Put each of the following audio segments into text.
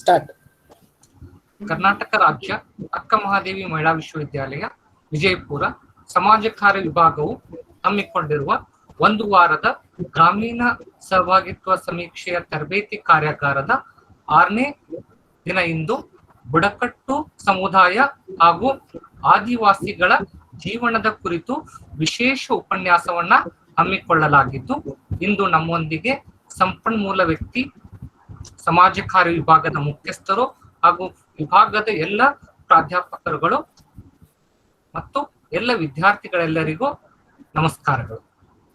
Start. Karnataka ರಾಜ್ಯ ಅಕ್ಕ ಮಹಾದೇವಿ ಮಹಿಳಾ ವಿಶ್ವವಿದ್ಯಾಲಯ ವಿಜಯಪುರ ಸಮಾಜ ಕಾರ್ಯ ವಿಭಾಗವು ಹಮ್ಮಿಕೊಂಡಿರುವ ಒಂದು ವಾರದ ಗ್ರಾಮೀಣ ಸಹಭಾಗಿತ್ವ ಸಮೀಕ್ಷೆಯ ತರಬೇತಿ ಕಾರ್ಯಾಗಾರದ 6ನೇ ದಿನ ಇಂದು ಬುಡಕಟ್ಟು ಸಮುದಾಯ ಹಾಗೂ ಆದಿವಾಸಿಗಳ ಜೀವನದ ಕುರಿತು ವಿಶೇಷ ಉಪನ್ಯಾಸವನ್ನ ಹಮ್ಮಿಕೊಳ್ಳಲಾಗಿದ್ದು, ಇಂದು ನಮ್ಮೊಂದಿಗೆ ಸಂಪನ್ಮೂಲ ವ್ಯಕ್ತಿ, ಸಮಾಜ ಕಾರ್ಯ ವಿಭಾಗದ ಮುಖ್ಯಸ್ಥರು ಹಾಗೂ ವಿಭಾಗದ ಎಲ್ಲ ಪ್ರಾಧ್ಯಾಪಕರುಗಳು ಮತ್ತು ಎಲ್ಲ ವಿದ್ಯಾರ್ಥಿಗಳೆಲ್ಲರಿಗೂ ನಮಸ್ಕಾರಗಳು.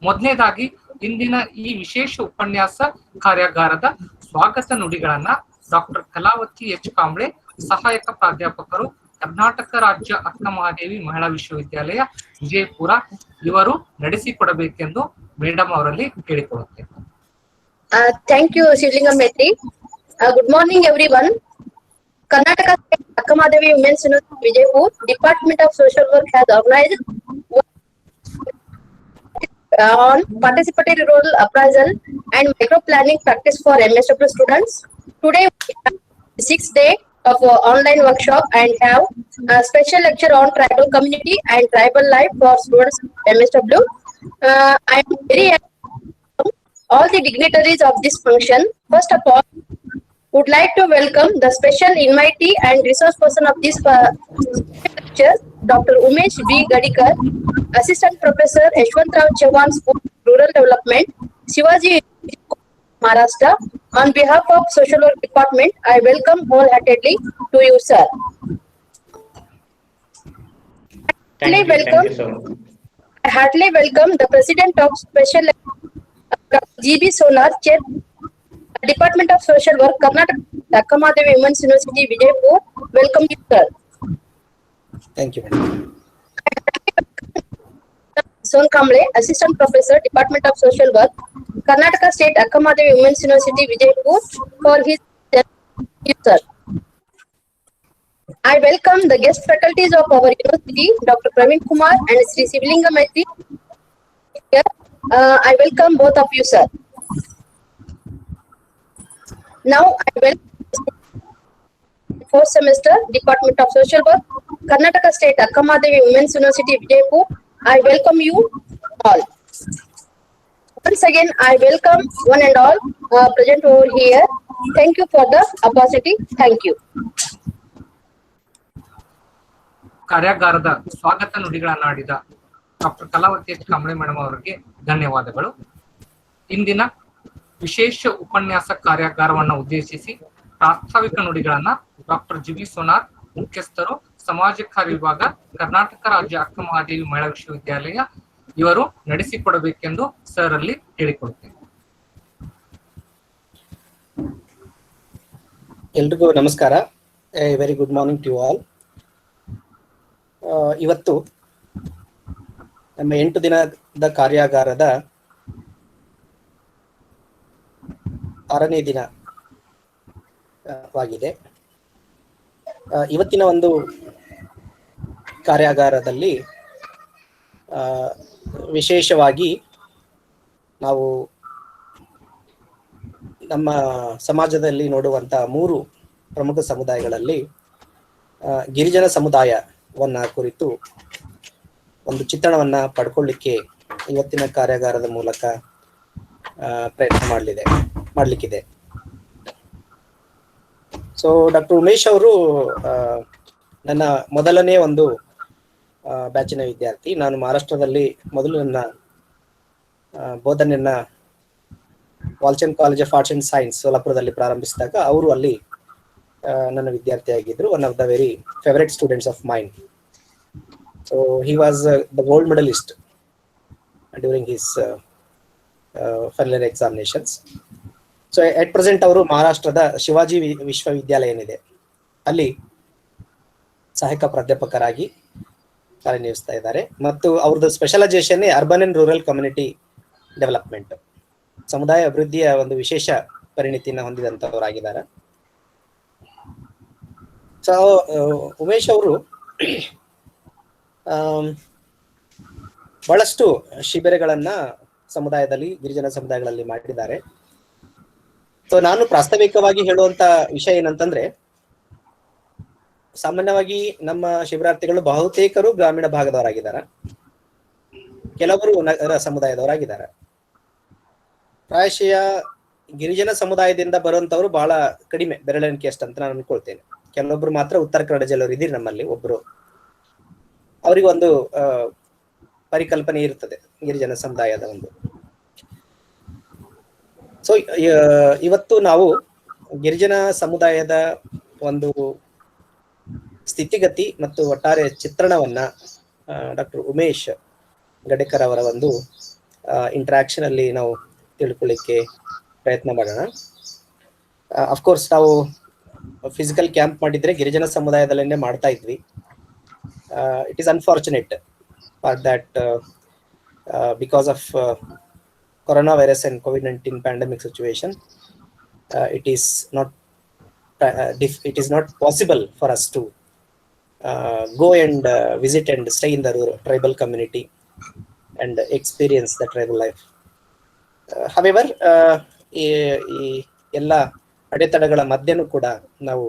ಮೊದಲನೇದಾಗಿ ಇಂದಿನ ಈ ವಿಶೇಷ ಉಪನ್ಯಾಸ ಕಾರ್ಯಾಗಾರದ ಸ್ವಾಗತ ನುಡಿಗಳನ್ನ ಡಾಕ್ಟರ್ ಕಲಾವತಿ ಎಚ್ ಕಾಂಬ್ಳೆ, ಸಹಾಯಕ ಪ್ರಾಧ್ಯಾಪಕರು, ಕರ್ನಾಟಕ ರಾಜ್ಯ ಅಕ್ಕ ಮಹಾದೇವಿ ಮಹಿಳಾ ವಿಶ್ವವಿದ್ಯಾಲಯ ವಿಜಯಪುರ, ಇವರು ನಡೆಸಿಕೊಡಬೇಕೆಂದು ಮೇಡಮ್ ಅವರಲ್ಲಿ ಕೇಳಿಕೊಳ್ಳುತ್ತೇನೆ. Thank you, Shivlingam Metri. Good morning, everyone. Karnataka State Akka Mahadevi Women's University Vijaypur Department of Social Work has organized on participatory role appraisal and micro planning practice for MSW students. Today we have the 6th day of online workshop and have a special lecture on tribal community and tribal life for students MSW. I am very happy all the dignitaries of this function. First of all, would like to welcome the special invitee and resource person of this lecture, Dr. Umesh V. Gadikar, Assistant Professor, Yashwantrao Chauhan School, Rural Development, Shivaji, Maharashtra. On behalf of Social Work Department, I welcome wholeheartedly to you, sir. Thank you so much. I heartily welcome the President of Special G.B. Sonar, Chair, Department of Social Work, Karnataka Akka Mahadevi Women's University, Vijaypur. Welcome you, sir. Thank you, madam. Son Kamble, Assistant Professor, Department of Social Work, Karnataka State Akka Mahadevi Women's University, Vijaypur, for his sir. I welcome the guest faculties of our university, Dr. Praveen Kumar and Sri Shivlingam Metri. I welcome both of you, sir. Now I welcome 4th semester, Department of Social Work, Karnataka State Akka Mahadevi Women's University, Vijaypur. I welcome you all. Once again, I welcome one and all present over here. Thank you for the opportunity. Thank you. ಕಾರ್ಯಾಗಾರದ ಸ್ವಾಗತ ನುಡಿಗಳನ್ನ ಆಡಿದ doctor Kalavati H Kamble madam ಅವರಿಗೆ ಧನ್ಯವಾದಗಳು. ಇಂದಿನ ವಿಶೇಷ ಉಪನ್ಯಾಸ ಕಾರ್ಯಾಗಾರವನ್ನು ಉದ್ದೇಶಿಸಿ ಪ್ರಾಸ್ತಾವಿಕ ನುಡಿಗಳನ್ನ ಡಾಕ್ಟರ್ ಜಿ.ಬಿ. ಸೋನಾರ್, ಮುಖ್ಯಸ್ಥರು, ಸಮಾಜ ಕಾರ್ಯ ವಿಭಾಗ, ಕರ್ನಾಟಕ ರಾಜ್ಯ ಅಕ್ಕ ಮಹಾದೇವಿ ಮಹಿಳಾ ವಿಶ್ವವಿದ್ಯಾಲಯ, ಇವರು ನಡೆಸಿಕೊಡಬೇಕೆಂದು ಸರ್ ಅಲ್ಲಿ ಹೇಳಿಕೊಡುತ್ತೇನೆ. ಎಲ್ರಿಗೂ ನಮಸ್ಕಾರ. Very good morning to all. ಇವತ್ತು ನಮ್ಮ 8 ದಿನದ ಕಾರ್ಯಾಗಾರದ 6ನೇ ದಿನವಾಗಿದೆ. ಇವತ್ತಿನ ಒಂದು ಕಾರ್ಯಾಗಾರದಲ್ಲಿ ವಿಶೇಷವಾಗಿ ನಾವು ನಮ್ಮ ಸಮಾಜದಲ್ಲಿ ನೋಡುವಂಥ 3 ಪ್ರಮುಖ ಸಮುದಾಯಗಳಲ್ಲಿ ಗಿರಿಜನ ಸಮುದಾಯವನ್ನ ಕುರಿತು ಒಂದು ಚಿತ್ರಣವನ್ನ ಪಡ್ಕೊಳ್ಳಿಕ್ಕೆ ಇವತ್ತಿನ ಕಾರ್ಯಾಗಾರದ ಮೂಲಕ ಪ್ರಯತ್ನ ಮಾಡಲಿಕ್ಕಿದೆ. ಸೊ ಡಾಕ್ಟರ್ ಉಮೇಶ್ ಅವರು ನನ್ನ ಮೊದಲನೇ ಒಂದು ಬ್ಯಾಚಿನ ವಿದ್ಯಾರ್ಥಿ. ನಾನು ಮಹಾರಾಷ್ಟ್ರದಲ್ಲಿ ಮೊದಲು ನನ್ನ ಬೋಧನೆಯನ್ನ Walchand college of arts and science ಸೋಲಾಪುರದಲ್ಲಿ ಪ್ರಾರಂಭಿಸಿದಾಗ ಅವರು ಅಲ್ಲಿ ನನ್ನ ವಿದ್ಯಾರ್ಥಿಯಾಗಿದ್ದರು. One of the very favourite students of mine. So he was the gold medallist during his final year examinations. So at present ಅವರು ಮಹಾರಾಷ್ಟ್ರದ ಶಿವಾಜಿ ವಿಶ್ವವಿದ್ಯಾಲಯ ಏನಿದೆ ಅಲ್ಲಿ ಸಹಾಯಕ ಪ್ರಾಧ್ಯಾಪಕರಾಗಿ ಕಾರ್ಯನಿರ್ವಹಿಸ್ತಾ ಇದ್ದಾರೆ. ಮತ್ತು ಅವ್ರದ್ದು specialisation urban and rural community development, ಸಮುದಾಯ ಅಭಿವೃದ್ಧಿಯ ಒಂದು ವಿಶೇಷ ಪರಿಣಿತಿಯನ್ನು ಹೊಂದಿದಂಥವರಾಗಿದ್ದಾರೆ. ಸೊ ಉಮೇಶ್ ಅವರು ಬಹಳಷ್ಟು ಶಿಬಿರಗಳನ್ನ ಸಮುದಾಯದಲ್ಲಿ, ಗಿರಿಜನ ಸಮುದಾಯಗಳಲ್ಲಿ ಮಾಡಿದ್ದಾರೆ. ಸೊ ನಾನು ಪ್ರಾಸ್ತಾವಿಕವಾಗಿ ಹೇಳುವಂತ ವಿಷಯ ಏನಂತಂದ್ರೆ, ಸಾಮಾನ್ಯವಾಗಿ ನಮ್ಮ ಶಿಬಿರಾರ್ಥಿಗಳು ಬಹುತೇಕರು ಗ್ರಾಮೀಣ ಭಾಗದವರಾಗಿದ್ದಾರೆ, ಕೆಲವರು ನಗರ ಸಮುದಾಯದವರಾಗಿದ್ದಾರೆ. ಪ್ರಾಯಶಃ ಗಿರಿಜನ ಸಮುದಾಯದಿಂದ ಬರುವಂತವ್ರು ಬಹಳ ಕಡಿಮೆ, ಬೆರಳೆಣಿಕೆಯಷ್ಟು ಅಂತ ನಾನು ಅನ್ಕೊಳ್ತೇನೆ. ಕೆಲವೊಬ್ರು ಮಾತ್ರ ಉತ್ತರ ಕನ್ನಡ ಜಿಲ್ಲೆಯವರು ಇದ್ದೀರಿ ನಮ್ಮಲ್ಲಿ, ಒಬ್ರು. ಅವರಿಗೊಂದು ಪರಿಕಲ್ಪನೆ ಇರ್ತದೆ ಗಿರಿಜನ ಸಮುದಾಯದ ಒಂದು. ಸೊ ಇವತ್ತು ನಾವು ಗಿರಿಜನ ಸಮುದಾಯದ ಒಂದು ಸ್ಥಿತಿಗತಿ ಮತ್ತು ಒಟ್ಟಾರೆ ಚಿತ್ರಣವನ್ನ ಡಾಕ್ಟರ್ ಉಮೇಶ್ ಗಡೇಕರ್ ಅವರ ಒಂದು ಇಂಟ್ರಾಕ್ಷನ್ ಅಲ್ಲಿ ನಾವು ತಿಳ್ಕೊಳ್ಳಿಕ್ಕೆ ಪ್ರಯತ್ನ ಮಾಡೋಣ. ಅಫ್ಕೋರ್ಸ್ ನಾವು ಫಿಸಿಕಲ್ ಕ್ಯಾಂಪ್ ಮಾಡಿದ್ರೆ ಗಿರಿಜನ ಸಮುದಾಯದಲ್ಲೇ ಮಾಡ್ತಾ ಇದ್ವಿ. It is unfortunate for that because of coronavirus and COVID-19 pandemic situation, it is not possible for us to go and visit and stay in the tribal community and experience the tribal life. However, ಈ ಎಲ್ಲ ಅಡೆತಡೆಗಳ ಮಧ್ಯನೂ ಕೂಡ ನಾವು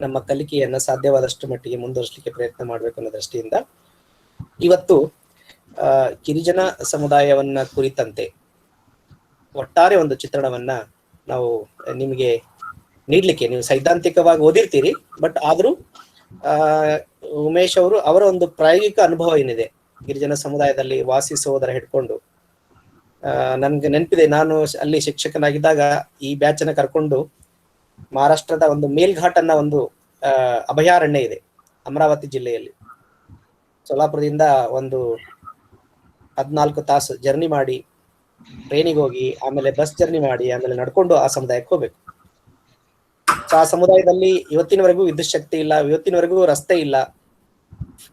ನಮ್ಮ ಕಲಿಕೆಯನ್ನ ಸಾಧ್ಯವಾದಷ್ಟು ಮಟ್ಟಿಗೆ ಮುಂದುವರಿಸಲಿಕ್ಕೆ ಪ್ರಯತ್ನ ಮಾಡಬೇಕು ಅನ್ನೋ ದೃಷ್ಟಿಯಿಂದ ಇವತ್ತು ಗಿರಿಜನ ಸಮುದಾಯವನ್ನ ಕುರಿತಂತೆ ಒಟ್ಟಾರೆ ಒಂದು ಚಿತ್ರಣವನ್ನ ನಾವು ನಿಮಗೆ ನೀಡ್ಲಿಕ್ಕೆ, ನೀವು ಸೈದ್ಧಾಂತಿಕವಾಗಿ ಓದಿರ್ತೀರಿ, ಬಟ್ ಆದ್ರೂ ಉಮೇಶ್ ಅವರು ಅವರ ಒಂದು ಪ್ರಾಯೋಗಿಕ ಅನುಭವ ಏನಿದೆ ಗಿರಿಜನ ಸಮುದಾಯದಲ್ಲಿ ವಾಸಿಸುವುದರ ಹಿಡ್ಕೊಂಡು, ನನ್ಗೆ ನೆನಪಿದೆ, ನಾನು ಅಲ್ಲಿ ಶಿಕ್ಷಕನಾಗಿದ್ದಾಗ ಈ ಬ್ಯಾಚ್ ಅನ್ನ ಕರ್ಕೊಂಡು ಮಹಾರಾಷ್ಟ್ರದ ಒಂದು ಮೇಲ್ಘಾಟ್ ಅನ್ನ ಒಂದು ಅಭಯಾರಣ್ಯ ಇದೆ ಅಮರಾವತಿ ಜಿಲ್ಲೆಯಲ್ಲಿ. ಸೋಲಾಪುರದಿಂದ ಒಂದು 14 ತಾಸು ಜರ್ನಿ ಮಾಡಿ, ಟ್ರೈನಿಗೆ ಹೋಗಿ, ಆಮೇಲೆ ಬಸ್ ಜರ್ನಿ ಮಾಡಿ, ಆಮೇಲೆ ನಡ್ಕೊಂಡು ಆ ಸಮುದಾಯಕ್ಕೆ ಹೋಗ್ಬೇಕು. ಸೊ ಆ ಸಮುದಾಯದಲ್ಲಿ ಇವತ್ತಿನವರೆಗೂ ವಿದ್ಯುತ್ ಶಕ್ತಿ ಇಲ್ಲ, ಇವತ್ತಿನವರೆಗೂ ರಸ್ತೆ ಇಲ್ಲ,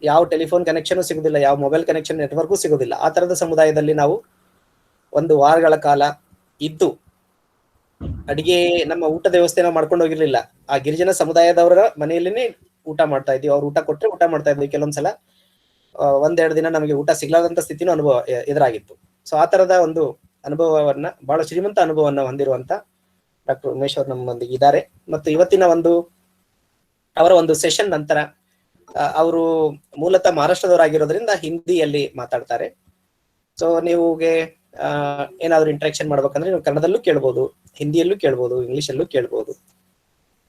ಯಾವ ಟೆಲಿಫೋನ್ ಕನೆಕ್ಷನ್ ಸಿಗುದಿಲ್ಲ, ಯಾವ ಮೊಬೈಲ್ ಕನೆಕ್ಷನ್ ನೆಟ್ವರ್ಕು ಸಿಗುದಿಲ್ಲ. ಆ ತರದ ಸಮುದಾಯದಲ್ಲಿ ನಾವು 1 ವಾರಗಳ ಕಾಲ ಇದ್ದು ಅಡಿಗೆ, ನಮ್ಮ ಊಟದ ವ್ಯವಸ್ಥೆ ನಾವು ಮಾಡ್ಕೊಂಡು ಹೋಗಿರ್ಲಿಲ್ಲ. ಆ ಗಿರಿಜನ ಸಮುದಾಯದವರ ಮನೆಯಲ್ಲೇನೆ ಊಟ ಮಾಡ್ತಾ ಇದ್ವಿ. ಅವ್ರು ಊಟ ಕೊಟ್ರೆ ಊಟ ಮಾಡ್ತಾ ಇದ್ವಿ. ಕೆಲವೊಂದ್ಸಲ 1-2 ದಿನ ನಮಗೆ ಊಟ ಸಿಗ್ಲಾದಂತ ಸ್ಥಿತಿನೂ ಅನುಭವ ಎದುರಾಗಿತ್ತು. ಸೊ ಆ ತರದ ಒಂದು ಅನುಭವವನ್ನ, ಬಹಳ ಶ್ರೀಮಂತ ಅನುಭವವನ್ನ ಹೊಂದಿರುವಂತ ಡಾಕ್ಟರ್ ಉಮೇಶ್ ಅವರು ನಮ್ಮೊಂದಿಗೆ ಇದ್ದಾರೆ. ಮತ್ತು ಇವತ್ತಿನ ಒಂದು ಅವರ ಒಂದು ಸೆಷನ್ ನಂತರ, ಅವರು ಮೂಲತಃ ಮಹಾರಾಷ್ಟ್ರದವರಾಗಿರೋದ್ರಿಂದ ಹಿಂದಿಯಲ್ಲಿ ಮಾತಾಡ್ತಾರೆ. ಸೊ ನೀವುಗೆ ಏನಾದ್ರು ಇಂಟ್ರಾಕ್ಷನ್ ಮಾಡ್ಬೇಕಂದ್ರೆ ನೀವು ಕನ್ನಡದಲ್ಲೂ ಕೇಳ್ಬೋದು, ಹಿಂದಿಯಲ್ಲೂ ಕೇಳ್ಬೋದು, ಇಂಗ್ಲಿಷಲ್ಲೂ ಕೇಳ್ಬೋದು.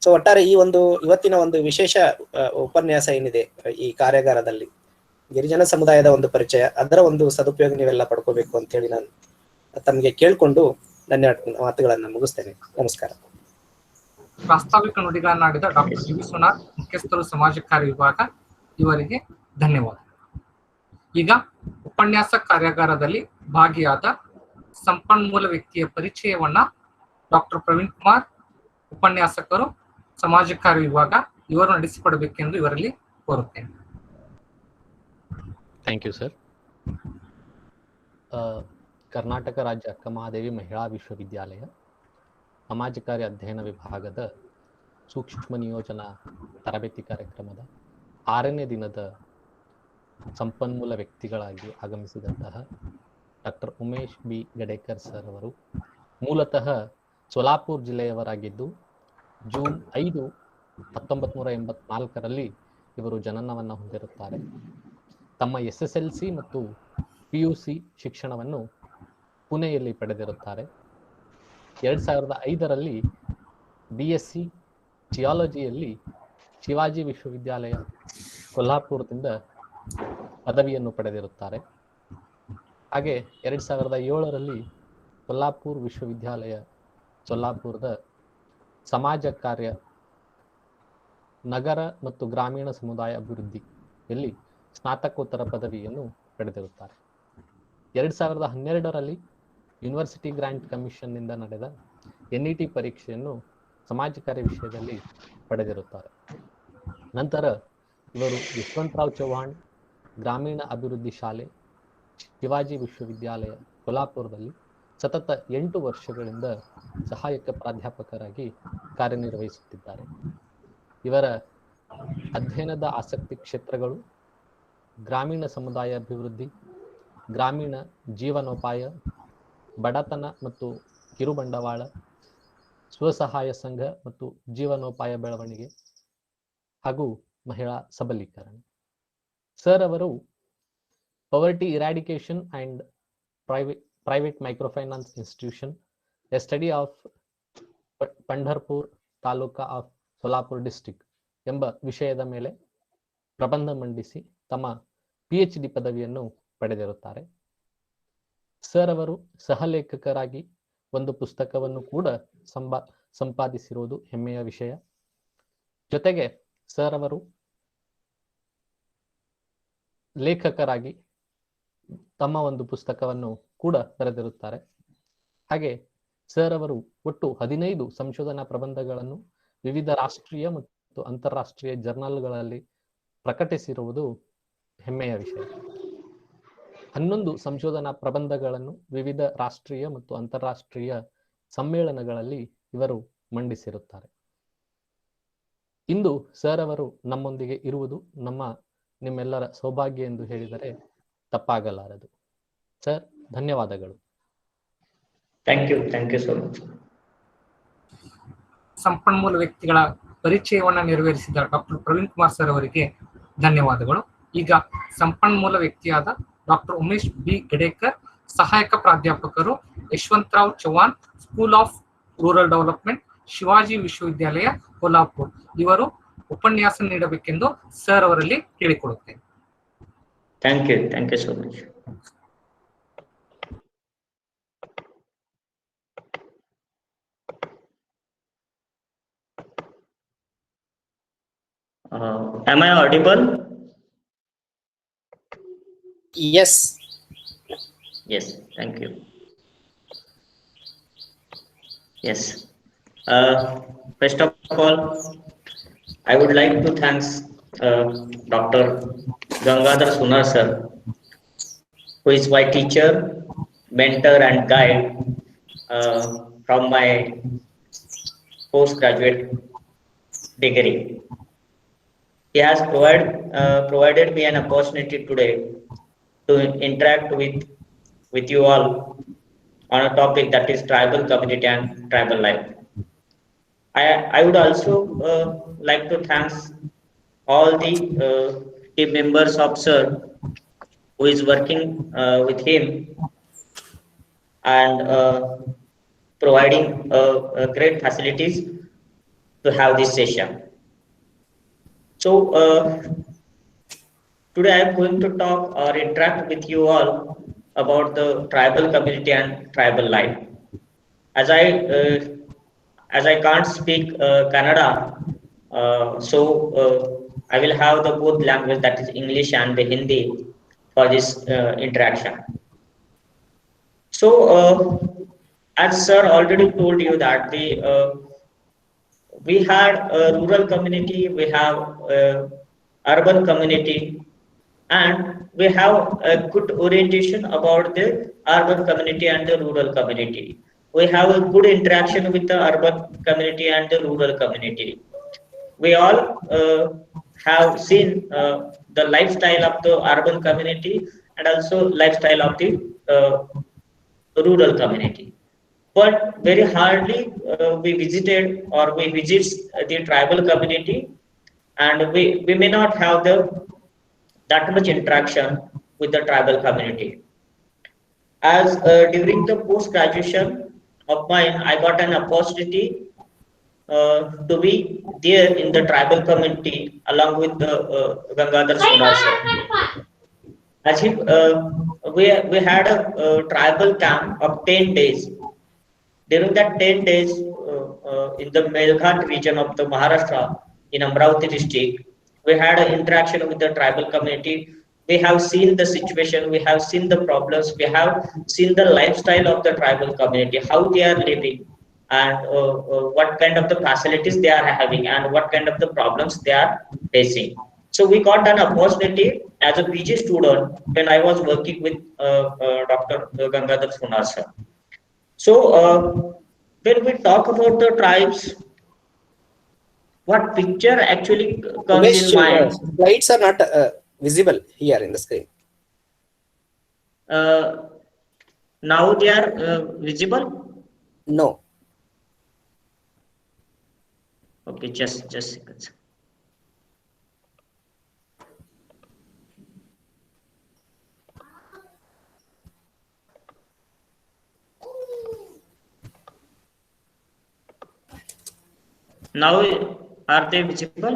ಸೊ ಒಟ್ಟಾರೆ ಈ ಒಂದು ಇವತ್ತಿನ ಒಂದು ವಿಶೇಷ ಉಪನ್ಯಾಸ ಏನಿದೆ ಈ ಕಾರ್ಯಾಗಾರದಲ್ಲಿ, ಗಿರಿಜನ ಸಮುದಾಯದ ಒಂದು ಪರಿಚಯ, ಅದರ ಒಂದು ಸದುಪಯೋಗ ನೀವೆಲ್ಲ ಪಡ್ಕೋಬೇಕು ಅಂತ ಹೇಳಿ ನಾನು ತಮಗೆ ಕೇಳ್ಕೊಂಡು ನನ್ನ ಮಾತುಗಳನ್ನ ಮುಗಿಸ್ತೇನೆ. ನಮಸ್ಕಾರ. ಪ್ರಾಸ್ತಾವಿಕ ನುಡಿಗಳನ್ನಾಡಿದ ಡಾಕ್ಟರ್ ಡಿ ವಿಶ್ವನಾಥ್, ಮುಖ್ಯಸ್ಥರು ಸಮಾಜ ಕಾರ್ಯ ವಿಭಾಗ, ಇವರಿಗೆ ಧನ್ಯವಾದ. ಈಗ ಉಪನ್ಯಾಸ ಕಾರ್ಯಾಗಾರದಲ್ಲಿ ಭಾಗಿಯಾದ ಸಂಪನ್ಮೂಲ ವ್ಯಕ್ತಿಯ ಪರಿಚಯವನ್ನ ಡಾಕ್ಟರ್ ಪ್ರವೀಣ್ ಕುಮಾರ್, ಉಪನ್ಯಾಸಕರು, ಸಮಾಜ ಕಾರ್ಯ ವಿಭಾಗ, ಇವರು ನಡೆಸಿಕೊಡಬೇಕೆಂದು ಇವರಲ್ಲಿ ಕೋರುತ್ತೇನೆ. Thank you sir. ಕರ್ನಾಟಕ ರಾಜ್ಯ ಅಕ್ಕಮಹಾದೇವಿ ಮಹಿಳಾ ವಿಶ್ವವಿದ್ಯಾಲಯ ಸಮಾಜ ಕಾರ್ಯ ಅಧ್ಯಯನ ವಿಭಾಗದ ಸೂಕ್ಷ್ಮ ನಿಯೋಜನಾ ತರಬೇತಿ ಕಾರ್ಯಕ್ರಮದ 6ನೇ ದಿನದ ಸಂಪನ್ಮೂಲ ವ್ಯಕ್ತಿಗಳಾಗಿ ಆಗಮಿಸಿದಂತಹ doctor Umesh B Gadekar sir ಅವರು ಮೂಲತಃ ಸೋಲಾಪುರ ಜಿಲ್ಲೆಯವರಾಗಿದ್ದು, ಜೂನ್ 5, 1984ರಲ್ಲಿ ಇವರು ಜನನವನ್ನು ಹೊಂದಿರುತ್ತಾರೆ. ತಮ್ಮ SSLC ಮತ್ತು PUC ಶಿಕ್ಷಣವನ್ನು ಪುಣೆಯಲ್ಲಿ ಪಡೆದಿರುತ್ತಾರೆ. 2005ರಲ್ಲಿ BSc ಜಿಯಾಲಜಿಯಲ್ಲಿ ಶಿವಾಜಿ ವಿಶ್ವವಿದ್ಯಾಲಯ ಕೊಲ್ಹಾಪುರದಿಂದ ಪದವಿಯನ್ನು ಪಡೆದಿರುತ್ತಾರೆ. ಹಾಗೆ 2007ರಲ್ಲಿ ಕೊಲ್ಹಾಪುರ ವಿಶ್ವವಿದ್ಯಾಲಯ ಸೊಲ್ಲಾಪುರದ ಸಮಾಜ ಕಾರ್ಯ ನಗರ ಮತ್ತು ಗ್ರಾಮೀಣ ಸಮುದಾಯ ಅಭಿವೃದ್ಧಿಯಲ್ಲಿ ಸ್ನಾತಕೋತ್ತರ ಪದವಿಯನ್ನು ಪಡೆದಿರುತ್ತಾರೆ. 2012ರಲ್ಲಿ ಯೂನಿವರ್ಸಿಟಿ ಗ್ರಾಂಟ್ ಕಮಿಷನ್ನಿಂದ ನಡೆದ NET ಪರೀಕ್ಷೆಯನ್ನು ಸಮಾಜ ಕಾರ್ಯ ವಿಷಯದಲ್ಲಿ ಪಡೆದಿರುತ್ತಾರೆ. ನಂತರ ಇವರು ಯಶವಂತರಾವ್ ಚೌಹಾಣ್ ಗ್ರಾಮೀಣ ಅಭಿವೃದ್ಧಿ ಶಾಲೆ ಶಿವಾಜಿ ವಿಶ್ವವಿದ್ಯಾಲಯ ಕೊಲ್ಹಾಪುರದಲ್ಲಿ ಸತತ 8 ವರ್ಷಗಳಿಂದ ಸಹಾಯಕ ಪ್ರಾಧ್ಯಾಪಕರಾಗಿ ಕಾರ್ಯನಿರ್ವಹಿಸುತ್ತಿದ್ದಾರೆ. ಇವರ ಅಧ್ಯಯನದ ಆಸಕ್ತಿ ಕ್ಷೇತ್ರಗಳು ಗ್ರಾಮೀಣ ಸಮುದಾಯ ಅಭಿವೃದ್ಧಿ, ಗ್ರಾಮೀಣ ಜೀವನೋಪಾಯ, ಬಡತನ ಮತ್ತು ಕಿರುಬಂಡವಾಳ, ಸ್ವಸಹಾಯ ಸಂಘ ಮತ್ತು ಜೀವನೋಪಾಯ ಬೆಳವಣಿಗೆ ಹಾಗೂ ಮಹಿಳಾ ಸಬಲೀಕರಣ. ಸರ್ ಅವರು poverty eradication and private microfinance institution, a study of Pandharpur taluka of Solapur district ಎಂಬ ವಿಷಯದ ಮೇಲೆ ಪ್ರಬಂಧ ಮಂಡಿಸಿ ತಮ್ಮ PhD ಪದವಿಯನ್ನು ಪಡೆದಿರುತ್ತಾರೆ. ಸರ್ ಅವರು ಸಹಲೇಖಕರಾಗಿ ಒಂದು ಪುಸ್ತಕವನ್ನು ಕೂಡ ಸಂಪಾದಿಸಿರುವುದು ಹೆಮ್ಮೆಯ ವಿಷಯ. ಜೊತೆಗೆ ಸರ್ ಅವರು ಲೇಖಕರಾಗಿ ತಮ್ಮ ಒಂದು ಪುಸ್ತಕವನ್ನು ಕೂಡ ಬರೆದಿರುತ್ತಾರೆ. ಹಾಗೆ ಸರ್ ಅವರು ಒಟ್ಟು 15 ಸಂಶೋಧನಾ ಪ್ರಬಂಧಗಳನ್ನು ವಿವಿಧ ರಾಷ್ಟ್ರೀಯ ಮತ್ತು ಅಂತಾರಾಷ್ಟ್ರೀಯ ಜರ್ನಲ್ಗಳಲ್ಲಿ ಪ್ರಕಟಿಸಿರುವುದು ಹೆಮ್ಮೆಯ ವಿಷಯ. 11 ಸಂಶೋಧನಾ ಪ್ರಬಂಧಗಳನ್ನು ವಿವಿಧ ರಾಷ್ಟ್ರೀಯ ಮತ್ತು ಅಂತಾರಾಷ್ಟ್ರೀಯ ಸಮ್ಮೇಳನಗಳಲ್ಲಿ ಇವರು ಮಂಡಿಸಿರುತ್ತಾರೆ. ಇಂದು ಸರ್ ಅವರು ನಮ್ಮೊಂದಿಗೆ ಇರುವುದು ನಿಮ್ಮೆಲ್ಲರ ಸೌಭಾಗ್ಯ ಎಂದು ಹೇಳಿದರೆ ತಪ್ಪಾಗಲಾರದು. ಸರ್, ಧನ್ಯವಾದಗಳು. Thank you so much. ಸಂಪನ್ಮೂಲ ವ್ಯಕ್ತಿಗಳ ಪರಿಚಯವನ್ನು ನೆರವೇರಿಸಿದ ಡಾಕ್ಟರ್ ಪ್ರವೀಣ್ ಕುಮಾರ್ ಸರ್ ಅವರಿಗೆ ಧನ್ಯವಾದಗಳು. ಈಗ ಸಂಪನ್ಮೂಲ ವ್ಯಕ್ತಿಯಾದ ಡಾಕ್ಟರ್ ಉಮೇಶ್ ಬಿ ಗಡೇಕರ್, ಸಹಾಯಕ ಪ್ರಾಧ್ಯಾಪಕರು, Yashwantrao Chavan, school of rural development, Shivaji ವಿಶ್ವವಿದ್ಯಾಲಯ, ಕೋಲ್ಹಾಪುರ್, ಇವರು ಉಪನ್ಯಾಸ ನೀಡಬೇಕೆಂದು ಸರ್ ಅವರಲ್ಲಿ ಕೇಳಿಕೊಳ್ಳುತ್ತೇನೆ. Thank you so much. Am I audible? Yes. Yes, thank you. Yes. First of all, I would like to thank Dr. Gangadhar Sunar sir, who is my teacher, mentor and guide from my postgraduate degree. He has provided me an opportunity today to interact with you all on a topic that is tribal community and tribal life. I would also like to thank all the team members of sir who is working with him and providing great facilities to have this session. So today I am going to talk or interact with you all about the tribal community and tribal life. As I can't speak Kannada, so I will have the both language, that is English and the Hindi, for this interaction. So as sir already told you that we had a rural community, we have urban community, and we have a good orientation about the urban community and the rural community. We have a good interaction with the urban community and the rural community. We all have seen the lifestyle of the urban community and also lifestyle of the rural community. But very hardly we visited or we visit the tribal community, and we may not have that much interaction with the tribal community. As during the post-graduation of mine, I got an opportunity to be there in the tribal community along with the Gangadhar Sunar sir. As if we had a tribal camp of 10 days. During that 10 days in the Melghat region of the Maharashtra in Amravati district, we had an interaction with the tribal community. We have seen the situation, we have seen the problems, we have seen the lifestyle of the tribal community, how they are living, and what kind of the facilities they are having, and what kind of the problems they are facing. So we got an opportunity as a PG student when I was working with Dr. Gangadhar Sunar sir. So when we talk about the tribes, what picture actually comes Umesh, in mind? Slides are not visible here in the screen. Now they are visible? No. Okay, just seconds. Now, are they visible?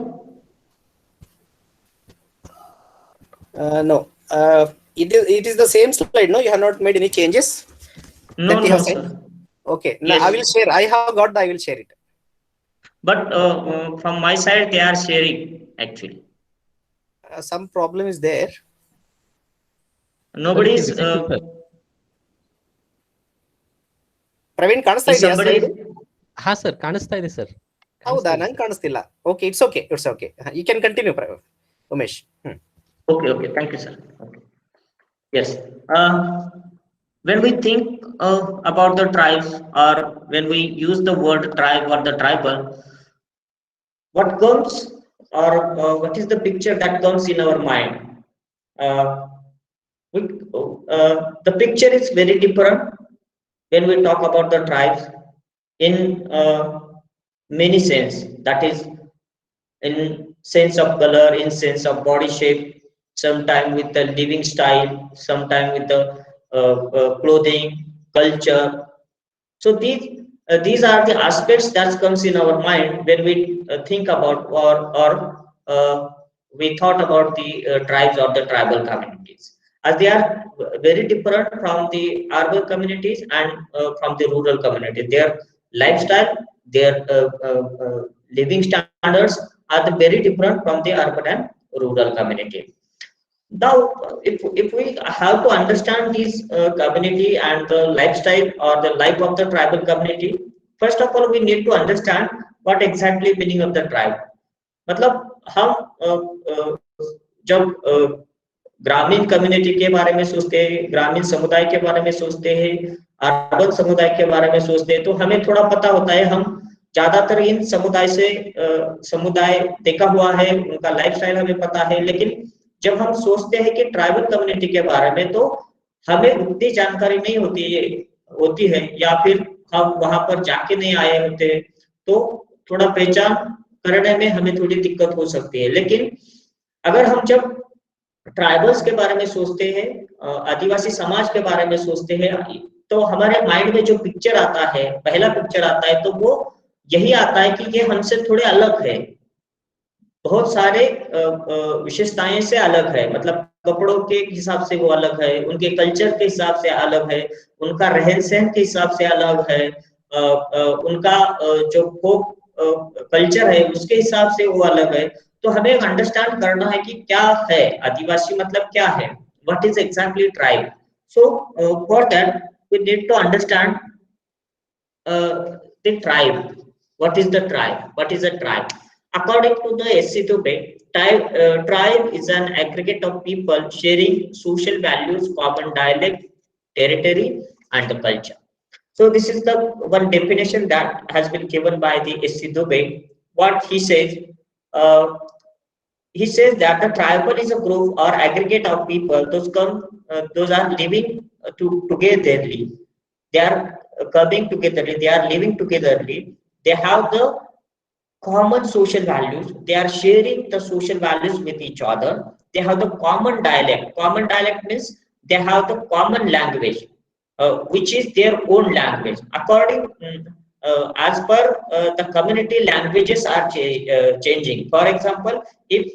No, it is the same slide. No, you have not made any changes No, that you have no, sent. sir. Okay, now I Yes, will share. I have got. I will share it. but from my side, they are sharing actually. Some problem is there. Sir, it is Nobody's. visible, sir. Praveen ಕಾಣಿಸ್ತಾ Is ಇದೆಯಾ somebody? Slide? ಹಾ sir, ಕಾಣಿಸ್ತಾ ಇದೆ sir. ಹೌದಾ? ನಂಗೆ ಕಾಣಿಸ್ತಿಲ್ಲ. Okay, it's okay, it's okay. You can continue Umesh. Okay. Thank you, sir. Okay. Yes. When we think about the tribes, or when we use the word tribe or the tribal, what comes, or what is the picture that comes in our mind? Uh, the picture is very different when we talk about the tribes in many sense. That is, in sense of color, in sense of body shape, sometime with the living style, sometime with the clothing, culture. So these are the aspects that comes in our mind when we think about or uh, we thought about the tribes or the tribal communities, as they are very different from the urban communities and from the rural communities. Their lifestyle, their living standards are very different from the urban and rural community. Now, if we have to understand this community and the lifestyle or the life of the tribal community, first of all we need to understand what exactly meaning of the tribe. मतलब हम जब ग्रामीण community के बारे में सोचते हैं, ग्रामीण समुदाय के बारे में सोचते हैं, अर्बन समुदाय के बारे में सोचते हैं, तो हमें थोड़ा पता होता है, हम ज्यादातर इन समुदाय से समुदाय देखा हुआ है, उनका लाइफस्टाइल हमें पता है, लेकिन जब हम सोचते हैं कि ट्राइबल कम्युनिटी के बारे में, तो हमें उतनी जानकारी नहीं होती है, या फिर हम वहां पर जाके नहीं आए होते, तो थोड़ा पहचान करने में हमें थोड़ी दिक्कत हो सकती है। लेकिन अगर हम जब ट्राइबल्स के बारे में सोचते हैं, आदिवासी समाज के बारे में सोचते हैं, तो हमारे माइंड में जो पिक्चर आता है, पहला पिक्चर आता है, तो वो यही आता है कि ये हमसे थोड़े अलग है, बहुत सारे विशेषताएं से अलग है, मतलब कपड़ों के हिसाब से वो अलग है, उनके कल्चर के हिसाब से अलग है, उनका रहन सहन के हिसाब से अलग है, उनका जो फोक कल्चर है उसके हिसाब से वो अलग है। तो हमें अंडरस्टैंड करना है कि क्या है आदिवासी, मतलब क्या है, what is exactly tribe. So for that we need to understand the tribe. What is the tribe? What is a tribe? According to the SC Dubey, tribe is an aggregate of people sharing social values, common dialect, territory, and the culture. So this is the one definition that has been given by the SC Dubey. What he says that the tribal is a group or aggregate of people those are living togetherly. They are coming togetherly, they are living togetherly, they have the common social values, they are sharing the social values with each other, they have the common dialect means they have the common language, which is their own language. According as per the community, languages are changing. For example, if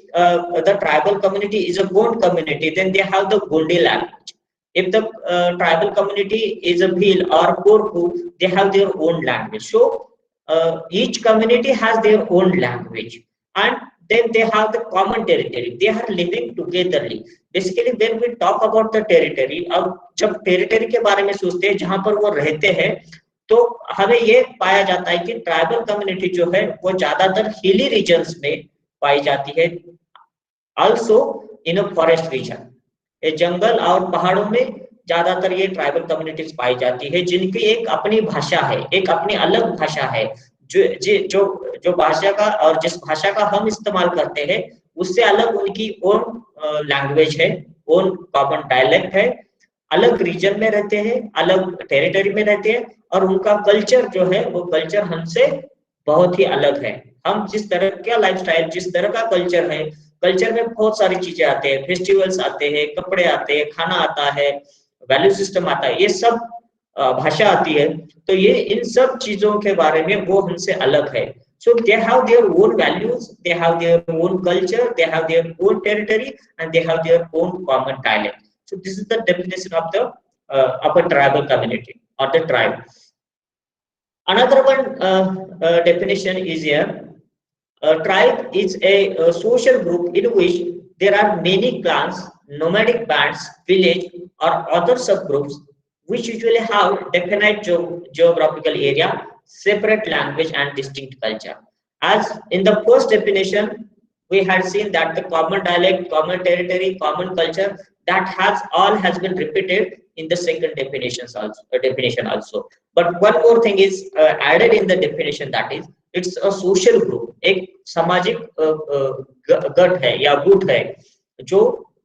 the tribal community is a Gond community, then they have the Gondi language. If the tribal community is a Bhil or Korku, they have their own language. So each community has their own language, and then they have the common territory. They are living togetherly. Basically, when we talk about the territory, अब जब territory के बारे में सोचते हैं जहां पर वो रहते हैं, तो हमें ये पाया जाता है कि ट्राइबल कम्युनिटी जो है वो ज्यादातर हिली रीजन्स में पाई जाती है, also in a forest region. ये जंगल और पहाड़ों में ज्यादातर ये ट्राइबल कम्युनिटीज पाई जाती है, जिनकी एक अपनी भाषा है, एक अपनी अलग भाषा है, जो भाषा का और जिस भाषा का हम इस्तेमाल करते हैं उससे अलग उनकी ओन लैंग्वेज है, ओन कॉमन डायलेक्ट है, अलग रीजन में रहते हैं, अलग टेरिटरी में रहते हैं, और उनका कल्चर जो है वो कल्चर हमसे बहुत ही अलग है। हम जिस तरह का लाइफस्टाइल, जिस तरह का कल्चर है, कल्चर में बहुत सारी चीजें आते हैं, फेस्टिवल्स आते हैं, कपड़े आते हैं, खाना आता है, वैल्यू सिस्टम आता है, ये सब भाषा आती है। तो ये इन सब चीजों के बारे में वो हमसे अलग है। So they have their own values, they have their own culture, they have their own territory, and they have their own common dialect. So this is the definition of a tribal community or the tribe. Another one definition is here. A tribe is a social group in which there are many clans, nomadic bands, village, or other subgroups which usually have definite geographical area, separate language, and distinct culture. As in the first definition, we had seen that the common dialect, common territory, common culture, that has been repeated in the second definition also. But one more thing is added in the definition, that is it's a social group, एक सामाजिक गठ है या गुट है जो